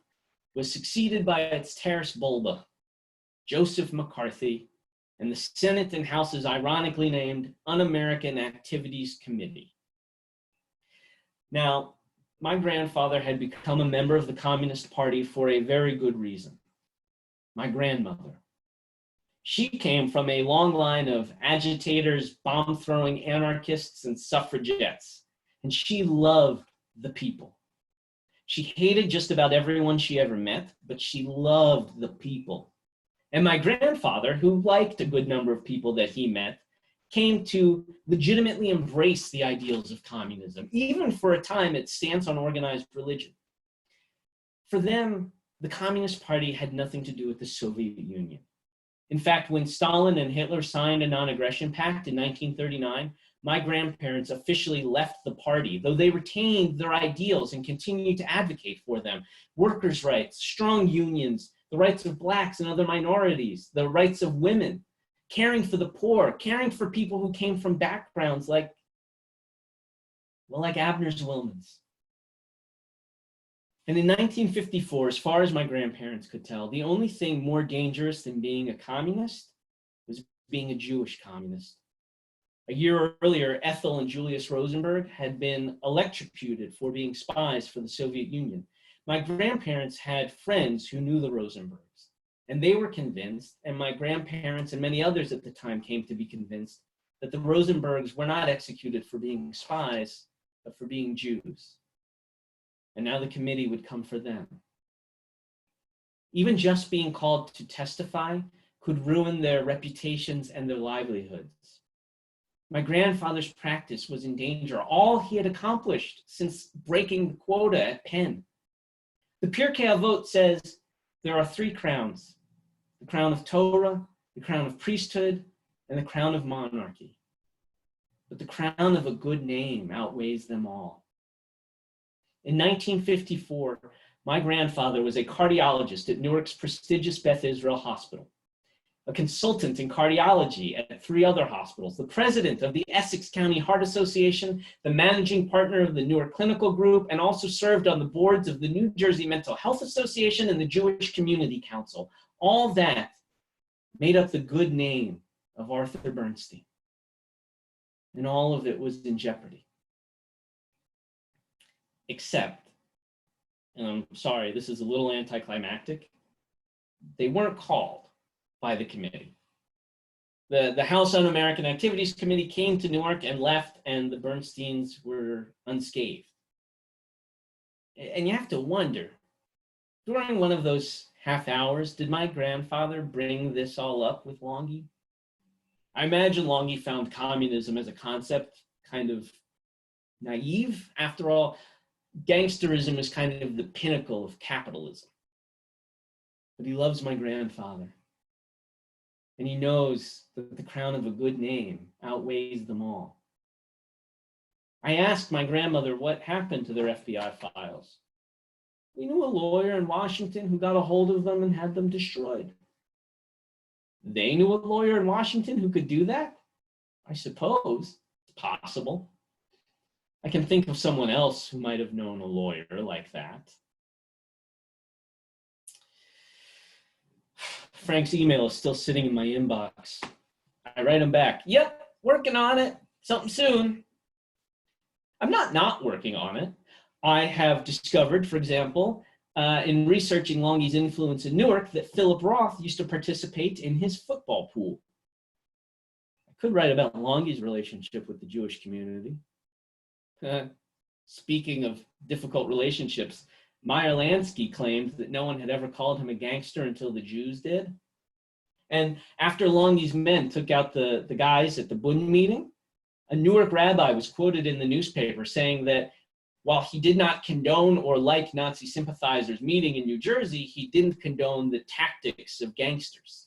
was succeeded by its Terrace Bulba, Joseph McCarthy, and the Senate and House's ironically named Un-American Activities Committee. Now, my grandfather had become a member of the Communist Party for a very good reason. My grandmother. She came from a long line of agitators, bomb-throwing anarchists, and suffragettes, and she loved the people. She hated just about everyone she ever met, but she loved the people. And my grandfather, who liked a good number of people that he met, came to legitimately embrace the ideals of communism, even for a time its stance on organized religion. For them, the Communist Party had nothing to do with the Soviet Union. In fact, when Stalin and Hitler signed a non-aggression pact in 1939, my grandparents officially left the party, though they retained their ideals and continued to advocate for them. Workers' rights, strong unions, the rights of blacks and other minorities, the rights of women, caring for the poor, caring for people who came from backgrounds like Abner Zwillman's. And in 1954, as far as my grandparents could tell, the only thing more dangerous than being a communist was being a Jewish communist. A year earlier, Ethel and Julius Rosenberg had been electrocuted for being spies for the Soviet Union. My grandparents had friends who knew the Rosenbergs, and they were convinced, and my grandparents and many others at the time came to be convinced, that the Rosenbergs were not executed for being spies, but for being Jews. And now the committee would come for them. Even just being called to testify could ruin their reputations and their livelihoods. My grandfather's practice was in danger, all he had accomplished since breaking the quota at Penn. The Pirkei Avot says there are 3 crowns: the crown of Torah, the crown of priesthood, and the crown of monarchy. But the crown of a good name outweighs them all. In 1954, my grandfather was a cardiologist at Newark's prestigious Beth Israel Hospital. a consultant in cardiology at 3 other hospitals, the president of the Essex County Heart Association, the managing partner of the Newark Clinical Group, and also served on the boards of the New Jersey Mental Health Association and the Jewish Community Council. All that made up the good name of Arthur Bernstein. And all of it was in jeopardy. Except, and I'm sorry, this is a little anticlimactic, they weren't called by the committee. The House Un-American Activities Committee came to Newark and left, and the Bernsteins were unscathed. And you have to wonder, during one of those half hours, did my grandfather bring this all up with Longy? I imagine Longy found communism as a concept kind of naive. After all, gangsterism is kind of the pinnacle of capitalism. But he loves my grandfather. And he knows that the crown of a good name outweighs them all. I asked my grandmother what happened to their FBI files. We knew a lawyer in Washington who got a hold of them and had them destroyed. They knew a lawyer in Washington who could do that? I suppose it's possible. I can think of someone else who might have known a lawyer like that. Frank's email is still sitting in my inbox. I write him back, yep, working on it, something soon. I'm not working on it. I have discovered, for example, in researching Longy's influence in Newark, that Philip Roth used to participate in his football pool. I could write about Longy's relationship with the Jewish community. Speaking of difficult relationships, Meyer Lansky claimed that no one had ever called him a gangster until the Jews did. And after Longy's men took out the guys at the Bund meeting, a Newark rabbi was quoted in the newspaper saying that while he did not condone or like Nazi sympathizers meeting in New Jersey, he didn't condone the tactics of gangsters.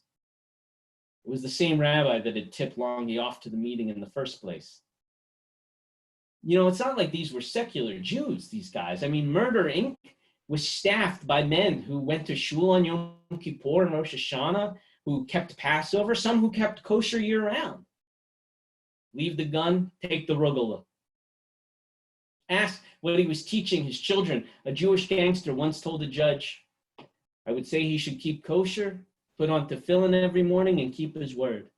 It was the same rabbi that had tipped Longy off to the meeting in the first place. You know, it's not like these were secular Jews, these guys. I mean, Murder, Inc. was staffed by men who went to shul on Yom Kippur and Rosh Hashanah, who kept Passover, some who kept kosher year-round. Leave the gun, take the rugula. Ask what he was teaching his children. A Jewish gangster once told a judge, I would say he should keep kosher, put on tefillin every morning, and keep his word.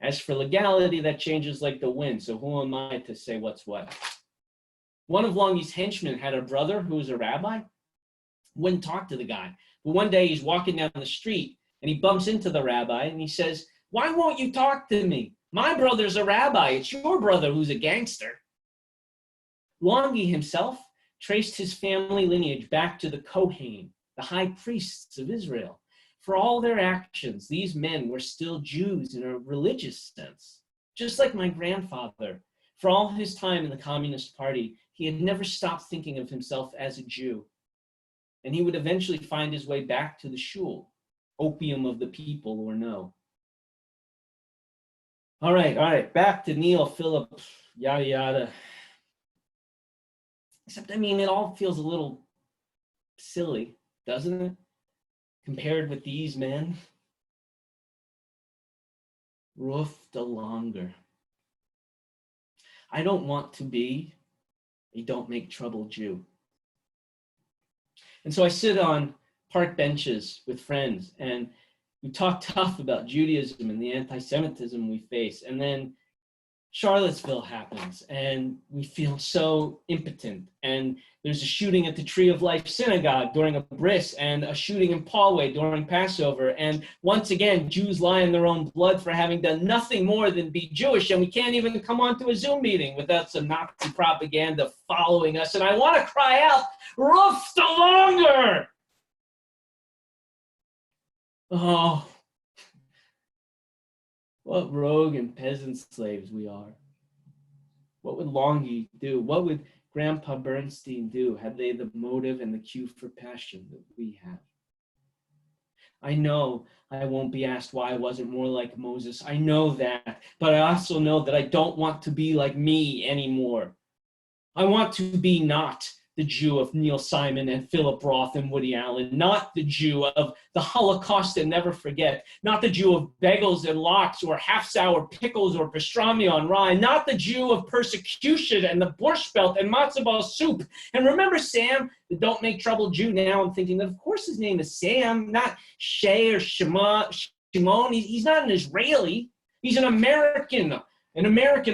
As for legality, that changes like the wind, so who am I to say what's what? One of Longy's henchmen had a brother who was a rabbi. Wouldn't talk to the guy. But one day he's walking down the street and he bumps into the rabbi and he says, why won't you talk to me? My brother's a rabbi. It's your brother who's a gangster. Longy himself traced his family lineage back to the Kohen, the high priests of Israel. For all their actions, these men were still Jews in a religious sense. Just like my grandfather, for all his time in the Communist Party, he had never stopped thinking of himself as a Jew. And he would eventually find his way back to the shul, opium of the people or no. All right, back to Neil, Philip, yada, yada. Except, I mean, it all feels a little silly, doesn't it? Compared with these men. Ruf the longer. I don't want to be a don't make trouble Jew. And so I sit on park benches with friends and we talk tough about Judaism and the anti-Semitism we face. And then Charlottesville happens and we feel so impotent. And there's a shooting at the Tree of Life Synagogue during a bris and a shooting in Poway during Passover. And once again, Jews lie in their own blood for having done nothing more than be Jewish. And we can't even come onto a Zoom meeting without some Nazi propaganda following us. And I want to cry out, Ruf the longer! Oh, what rogue and peasant slaves we are. What would Longy do? What would Grandpa Bernstein do had they the motive and the cue for passion that we have? I know I won't be asked why I wasn't more like Moses. I know that, but I also know that I don't want to be like me anymore. I want to be not the Jew of Neil Simon and Philip Roth and Woody Allen, not the Jew of the Holocaust and Never Forget, not the Jew of bagels and lox or half-sour pickles or pastrami on rye, not the Jew of persecution and the Borscht Belt and matzo ball soup. And remember Sam, the Don't Make Trouble Jew? Now I'm thinking that of course his name is Sam, not Shay or Shimon. He's not an Israeli. He's an American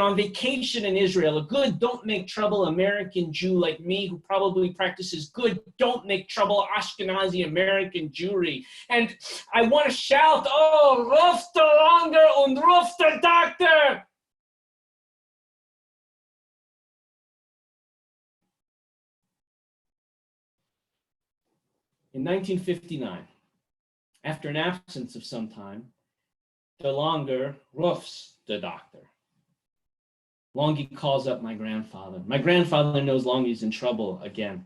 on vacation in Israel, a good don't make trouble American Jew like me who probably practices good don't make trouble Ashkenazi American Jewry. And I want to shout, oh, Ruf der Langer und Ruf der Doctor! In 1959, after an absence of some time, der Langer roofs the doctor. Longy calls up my grandfather. My grandfather knows Longy's in trouble again.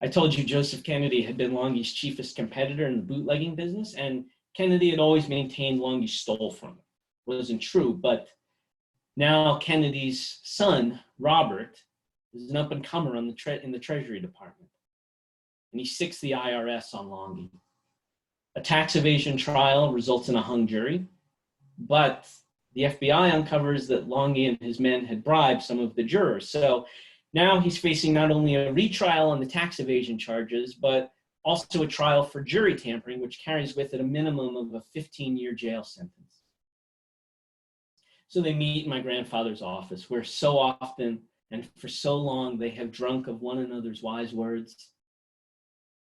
I told you Joseph Kennedy had been Longy's chiefest competitor in the bootlegging business, and Kennedy had always maintained Longy stole from him. It wasn't true, but now Kennedy's son, Robert, is an up-and-comer in the Treasury Department. And he sicks the IRS on Longy. A tax evasion trial results in a hung jury, but the FBI uncovers that Longy and his men had bribed some of the jurors. So now he's facing not only a retrial on the tax evasion charges, but also a trial for jury tampering, which carries with it a minimum of a 15-year jail sentence. So they meet in my grandfather's office, where so often and for so long they have drunk of one another's wise words.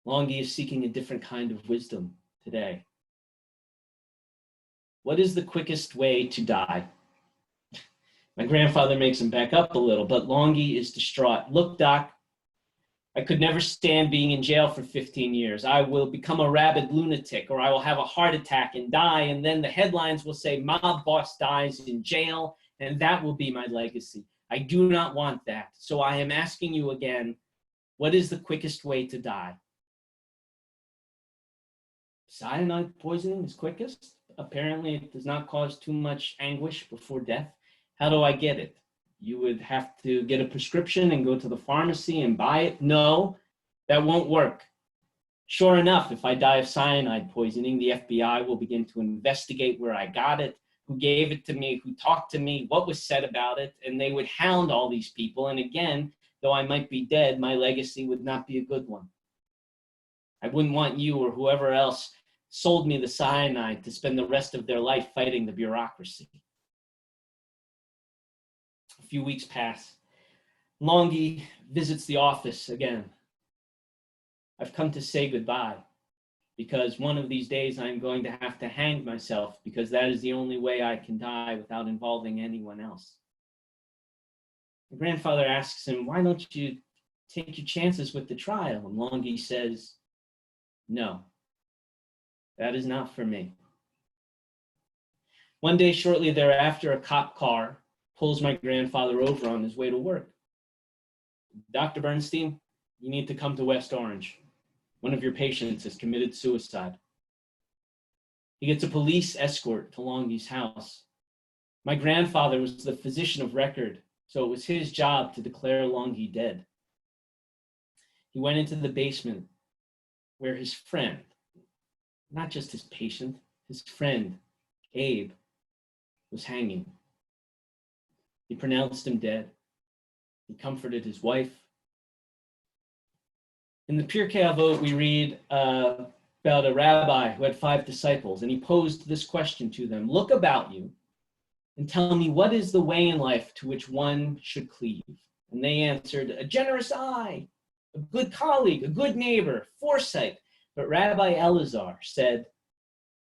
Longy is seeking a different kind of wisdom today. What is the quickest way to die? My grandfather makes him back up a little, but Longy is distraught. Look, Doc, I could never stand being in jail for 15 years. I will become a rabid lunatic, or I will have a heart attack and die, and then the headlines will say, mob boss dies in jail, and that will be my legacy. I do not want that. So I am asking you again, what is the quickest way to die? Cyanide poisoning is quickest. Apparently, it does not cause too much anguish before death. How do I get it? You would have to get a prescription and go to the pharmacy and buy it? No, that won't work. Sure enough, if I die of cyanide poisoning, the FBI will begin to investigate where I got it, who gave it to me, who talked to me, what was said about it, and they would hound all these people. And again, though I might be dead, my legacy would not be a good one. I wouldn't want you or whoever else sold me the cyanide to spend the rest of their life fighting the bureaucracy. A few weeks pass. Longy visits the office again. I've come to say goodbye because one of these days I'm going to have to hang myself because that is the only way I can die without involving anyone else. My grandfather asks him, why don't you take your chances with the trial? And Longy says, no. That is not for me. One day shortly thereafter, a cop car pulls my grandfather over on his way to work. Dr. Bernstein, you need to come to West Orange. One of your patients has committed suicide. He gets a police escort to Longy's house. My grandfather was the physician of record, so it was his job to declare Longy dead. He went into the basement where his friend, not just his patient, his friend, Abe, was hanging. He pronounced him dead. He comforted his wife. In the Pirkei Avot, we read about a rabbi who had 5 disciples, and he posed this question to them: look about you and tell me what is the way in life to which one should cleave. And they answered, a generous eye, a good colleague, a good neighbor, foresight. But Rabbi Elazar said,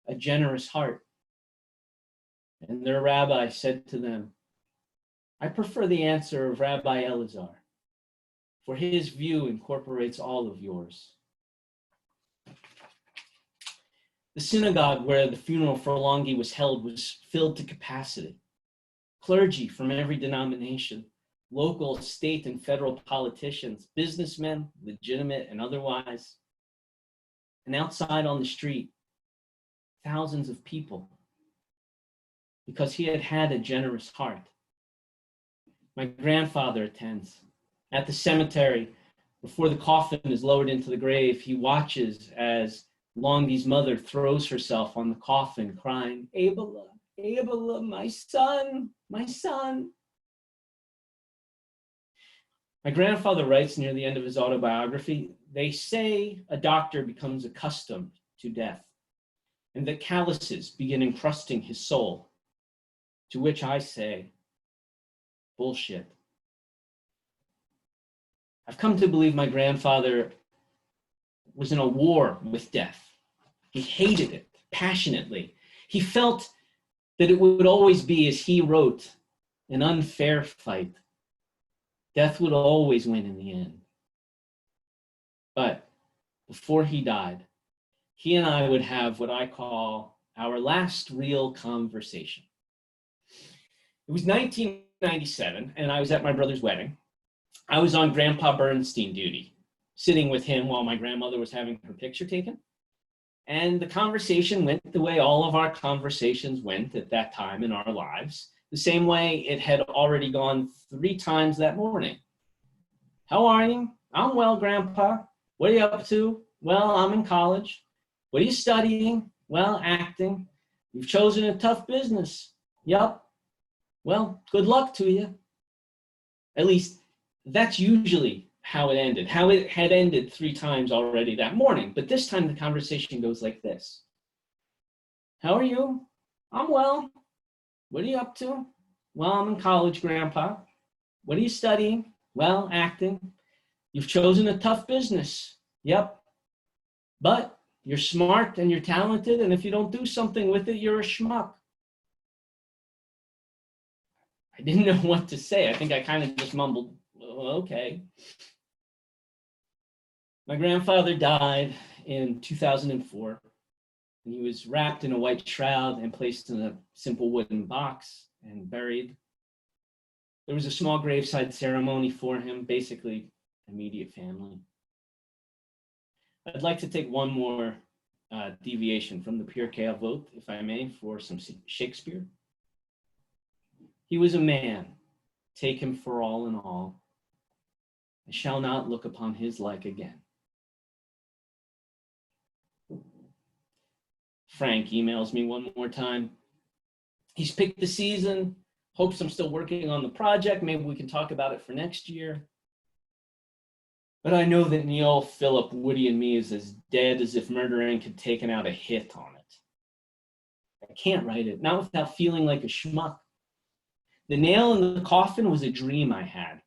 a generous heart. And their rabbi said to them, I prefer the answer of Rabbi Elazar, for his view incorporates all of yours. The synagogue where the funeral for Longy was held was filled to capacity. Clergy from every denomination, local, state, and federal politicians, businessmen, legitimate and otherwise. And outside on the street, thousands of people, because he had had a generous heart. My grandfather attends. At the cemetery, Before the coffin is lowered into the grave, he watches as Longy's mother throws herself on the coffin, crying, "Abela, Abela, my son, my son." My grandfather writes near the end of his autobiography, "They say a doctor becomes accustomed to death, and that calluses begin encrusting his soul. To which I say, bullshit." I've come to believe my grandfather was in a war with death. He hated it passionately. He felt that it would always be, as he wrote, an unfair fight. Death would always win in the end. But before he died, he and I would have what I call our last real conversation. It was 1997, and I was at my brother's wedding. I was on Grandpa Bernstein duty, sitting with him while my grandmother was having her picture taken. And the conversation went the way all of our conversations went at that time in our lives, the same way it had already gone 3 times that morning. "How are you?" "I'm well, Grandpa." "What are you up to?" "Well, I'm in college." "What are you studying?" "Well, acting." "You've chosen a tough business." "Yup." "Well, good luck to you." At least that's usually how it ended, how it had ended 3 times already that morning. But this time the conversation goes like this. "How are you?" "I'm well." "What are you up to?" "Well, I'm in college, Grandpa." "What are you studying?" "Well, acting." "You've chosen a tough business." "Yep. But you're smart and you're talented, and if you don't do something with it, you're a schmuck." I didn't know what to say. I think I kind of just mumbled, "Okay." My grandfather died in 2004, and he was wrapped in a white shroud and placed in a simple wooden box and buried. There was a small graveside ceremony for him, basically immediate family. I'd like to take one more deviation from the pure chaos vote, if I may, for some Shakespeare. "He was a man, take him for all in all. I shall not look upon his like again." Frank emails me one more time. He's picked the season, hopes I'm still working on the project. Maybe we can talk about it for next year. But I know that Neil, Philip, Woody, and me is as dead as if Murder Inc. had taken out a hit on it. I can't write it, not without feeling like a schmuck. The nail in the coffin was a dream I had.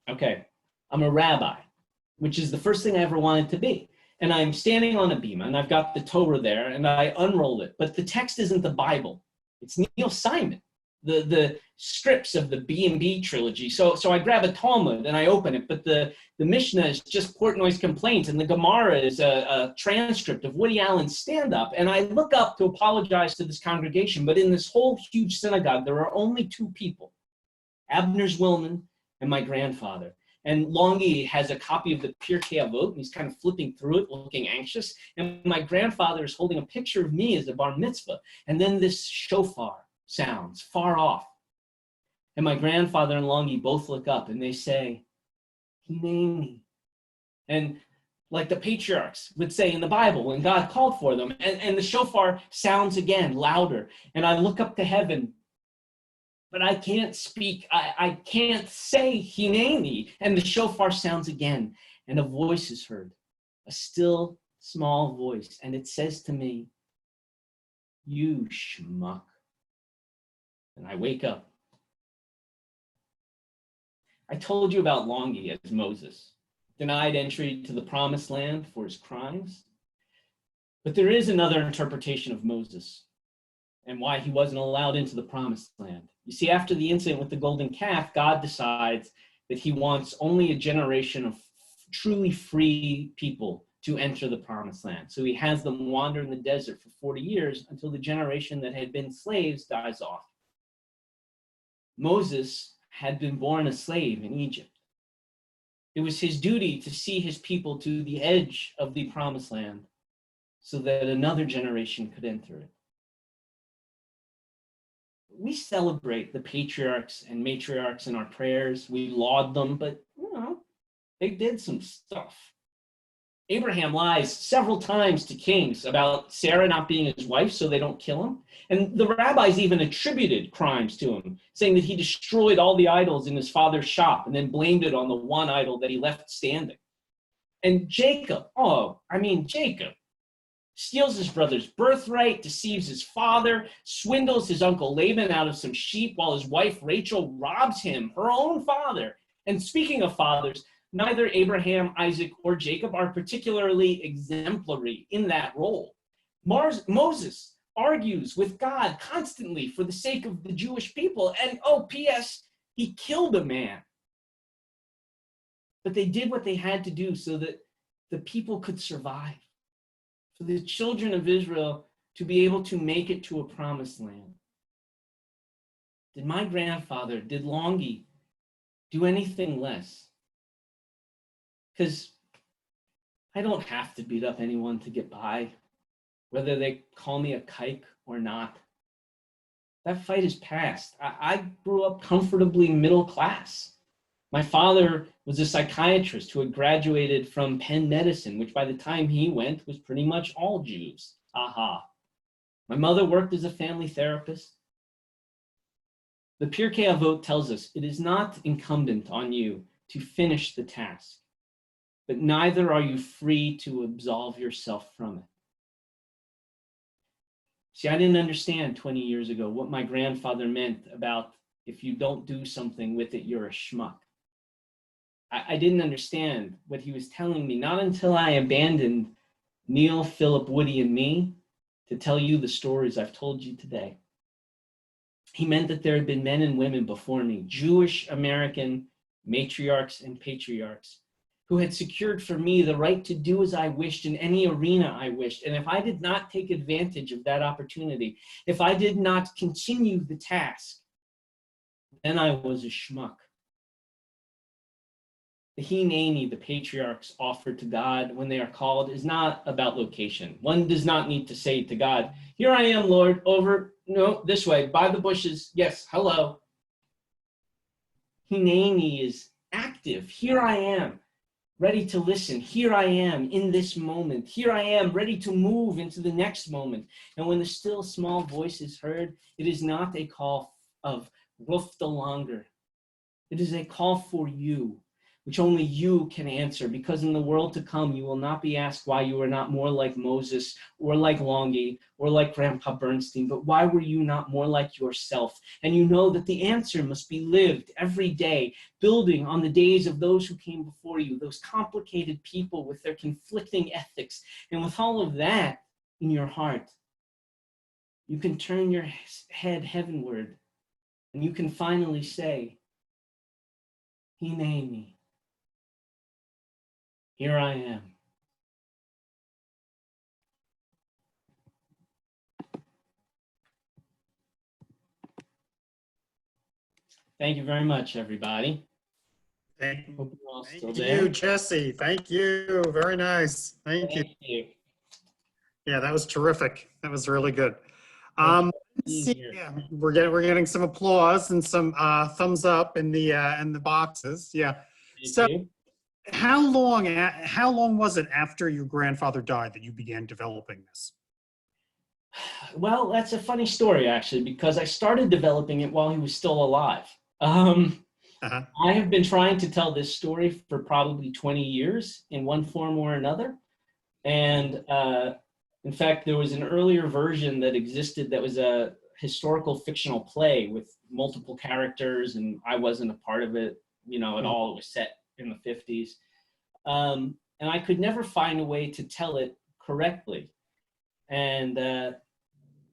Okay, I'm a rabbi, which is the first thing I ever wanted to be. And I'm standing on a bema, and I've got the Torah there, and I unroll it. But the text isn't the Bible. It's Neil Simon, the strips of the B&B trilogy. So I grab a Talmud, and I open it. But the Mishnah is just Portnoy's complaint, and the Gemara is a transcript of Woody Allen's stand-up. And I look up to apologize to this congregation. But in this whole huge synagogue, there are only 2 people, Abner Zwillman and my grandfather. And Longy has a copy of the Pirkei Avot, and he's kind of flipping through it, looking anxious. And my grandfather is holding a picture of me as a bar mitzvah. And then this shofar sounds far off. And my grandfather and Longy both look up, and they say, "Hineni." And like the patriarchs would say in the Bible when God called for them. And the shofar sounds again, louder. And I look up to heaven, but I can't speak. I can't say Hineni. And the shofar sounds again, and a voice is heard, a still, small voice. And it says to me, "You schmuck." And I wake up. I told you about Longy as Moses, denied entry to the promised land for his crimes. But there is another interpretation of Moses and why he wasn't allowed into the promised land. You see, after the incident with the golden calf, God decides that he wants only a generation of truly free people to enter the promised land. So he has them wander in the desert for 40 years until the generation that had been slaves dies off. Moses had been born a slave in Egypt. It was his duty to see his people to the edge of the promised land so that another generation could enter it. We celebrate the patriarchs and matriarchs in our prayers. We laud them, but They did some stuff. Abraham lies several times to kings about Sarah not being his wife so they don't kill him. And the rabbis even attributed crimes to him, saying that he destroyed all the idols in his father's shop and then blamed it on the one idol that he left standing. And Jacob steals his brother's birthright, deceives his father, swindles his uncle Laban out of some sheep while his wife Rachel robs him, her own father. And speaking of fathers, neither Abraham, Isaac, or Jacob are particularly exemplary in that role. Moses argues with God constantly for the sake of the Jewish people. And, P.S., he killed a man. But they did what they had to do so that the people could survive, for the children of Israel to be able to make it to a promised land. Did my grandfather, did Longy, do anything less? Because I don't have to beat up anyone to get by, whether they call me a kike or not. That fight is past. I grew up comfortably middle class. My father was a psychiatrist who had graduated from Penn Medicine, which by the time he went was pretty much all Jews. Aha. My mother worked as a family therapist. The Pirkei Avot tells us it is not incumbent on you to finish the task, but neither are you free to absolve yourself from it. See, I didn't understand 20 years ago what my grandfather meant about if you don't do something with it, you're a schmuck. I didn't understand what he was telling me, not until I abandoned Neil, Philip, Woody, and me to tell you the stories I've told you today. He meant that there had been men and women before me, Jewish American matriarchs and patriarchs, who had secured for me the right to do as I wished in any arena I wished. And if I did not take advantage of that opportunity, if I did not continue the task, then I was a schmuck. The hineni the patriarchs offer to God when they are called is not about location. One does not need to say to God, here I am, Lord, over, no, this way, by the bushes, yes, hello. Hineni is active. Here I am, ready to listen. Here I am in this moment. Here I am, ready to move into the next moment. And when the still small voice is heard, it is not a call of ruf the longer. It is a call for you, which only you can answer, because in the world to come, you will not be asked why you were not more like Moses or like Longy or like Grandpa Bernstein, but why were you not more like yourself? And you know that the answer must be lived every day, building on the days of those who came before you, those complicated people with their conflicting ethics. And with all of that in your heart, you can turn your head heavenward and you can finally say, Hineni. Here I am. Thank you very much, everybody. Thank Hope you're all still you, there. Jesse. Thank you. Very nice. Thank you. Thank you. Yeah, that was terrific. That was really good. Thank Yeah, we're getting some applause and some thumbs up in the boxes. Yeah. So you. how long was it after your grandfather died that you began developing this? Well, that's a funny story, actually, because I started developing it while he was still alive. I have been trying to tell this story for probably 20 years in one form or another. And in fact, there was an earlier version that existed that was a historical fictional play with multiple characters, and I wasn't a part of it, at all. It was set in the 50s. And I could never find a way to tell it correctly. And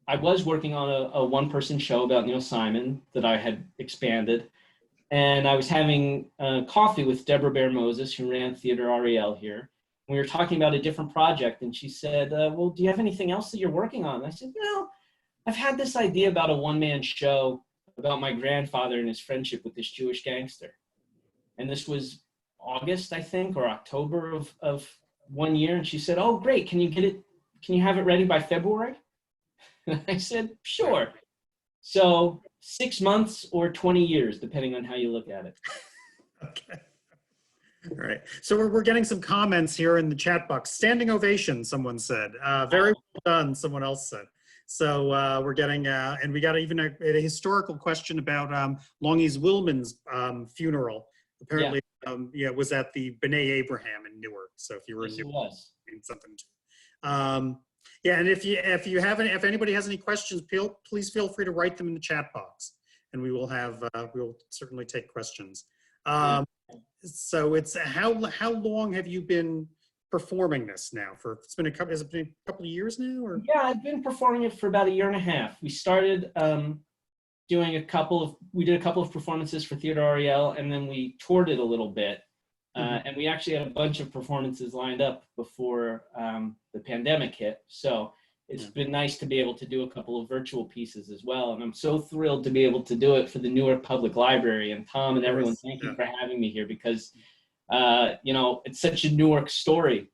I was working on a one-person show about Neil Simon that I had expanded. And I was having coffee with Deborah Bear Moses, who ran Theater Ariel here. We were talking about a different project, and she said, well, do you have anything else that you're working on? And I said, I've had this idea about a one-man show about my grandfather and his friendship with this Jewish gangster. And this was August, I think, or October of one year. And she said, oh, great. Can you have it ready by February? And I said, sure. So 6 months or 20 years, depending on how you look at it. Okay. All right. So we're getting some comments here in the chat box. Standing ovation, someone said. Very well done, someone else said. So we're getting, and we got even a historical question about Longy's Willman's funeral. Apparently, yeah, was at the B'nai Abraham in Newark. So if you were in Yes, it Newark, was. something. Yeah, and if anybody has any questions, please feel free to write them in the chat box, and we will have we'll certainly take questions. So it's how long have you been performing this now? It's been has it been a couple of years now, or? Yeah, I've been performing it for about a year and a half. We started doing we did a couple of performances for Theater Ariel, and then we toured it a little bit. And we actually had a bunch of performances lined up before the pandemic hit. So it's been nice to be able to do a couple of virtual pieces as well. And I'm so thrilled to be able to do it for the Newark Public Library. And Tom and everyone, thank you for having me here, because, you know, it's such a Newark story.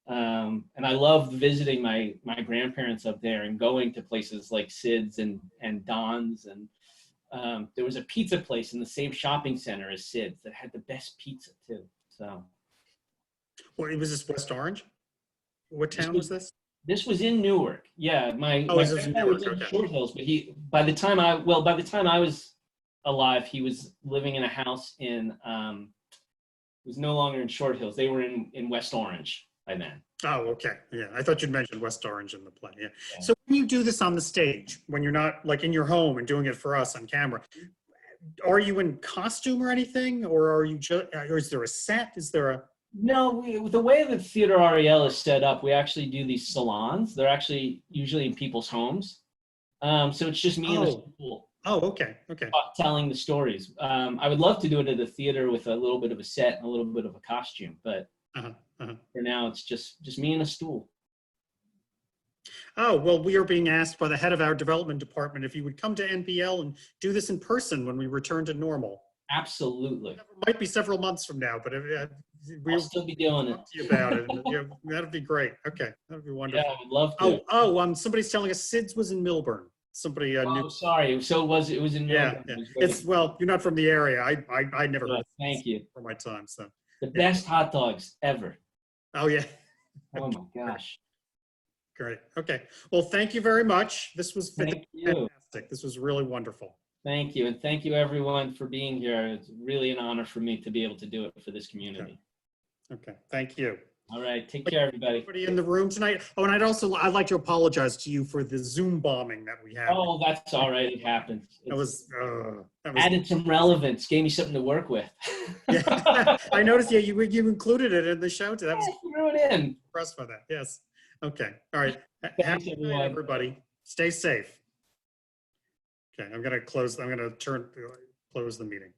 And I love visiting my grandparents up there and going to places like Sid's and Don's. And there was a pizza place in the same shopping center as Sid's that had the best pizza too. So. Well, was this West Orange? What town was this? This was in Newark. Yeah, my this was in grandpa Newark, was in okay. Short Hills, but by the time I was alive, he was living in a house in was no longer in Short Hills. They were in West Orange by then. Oh, okay. Yeah, I thought you'd mentioned West Orange in the play. Yeah. So when you do this on the stage, when you're not like in your home and doing it for us on camera, are you in costume or anything, or are you just? Or is there a set? Is there a? No, the way that Theater Ariel is set up, we actually do these salons. They're actually usually in people's homes. So it's just me in a school. Oh, okay, okay. Telling the stories. I would love to do it at a theater with a little bit of a set and a little bit of a costume, but for now it's just me in a stool. Oh, well, we are being asked by the head of our development department if you would come to NPL and do this in person when we return to normal. Absolutely. It might be several months from now, but we'll still be doing it. Talk to you about it. Yeah, that'd be great. Okay, that'd be wonderful. Yeah, I would love to. Somebody's telling us Sid's was in Milburn. Somebody knew. Sorry. So it was in Milburn. Yeah. It's well, you're not from the area. I never heard. Thank you for my time. So the best hot dogs ever. Oh yeah. Oh my gosh. Great. Okay. Well, thank you very much. This was fantastic. This was really wonderful. Thank you. And thank you everyone for being here. It's really an honor for me to be able to do it for this community. Okay. Thank you. All right. Take care, everybody. Everybody in the room tonight. Oh, and I'd like to apologize to you for the Zoom bombing that we had. Oh, that's all right. It happens. That was added some relevance, gave me something to work with. Yeah. I noticed, yeah, you included it in the show today. Threw it in. Impressed by that. Yes. Okay. All right. Thanks, everyone. Everybody. Stay safe. Okay. I'm going to close the meeting.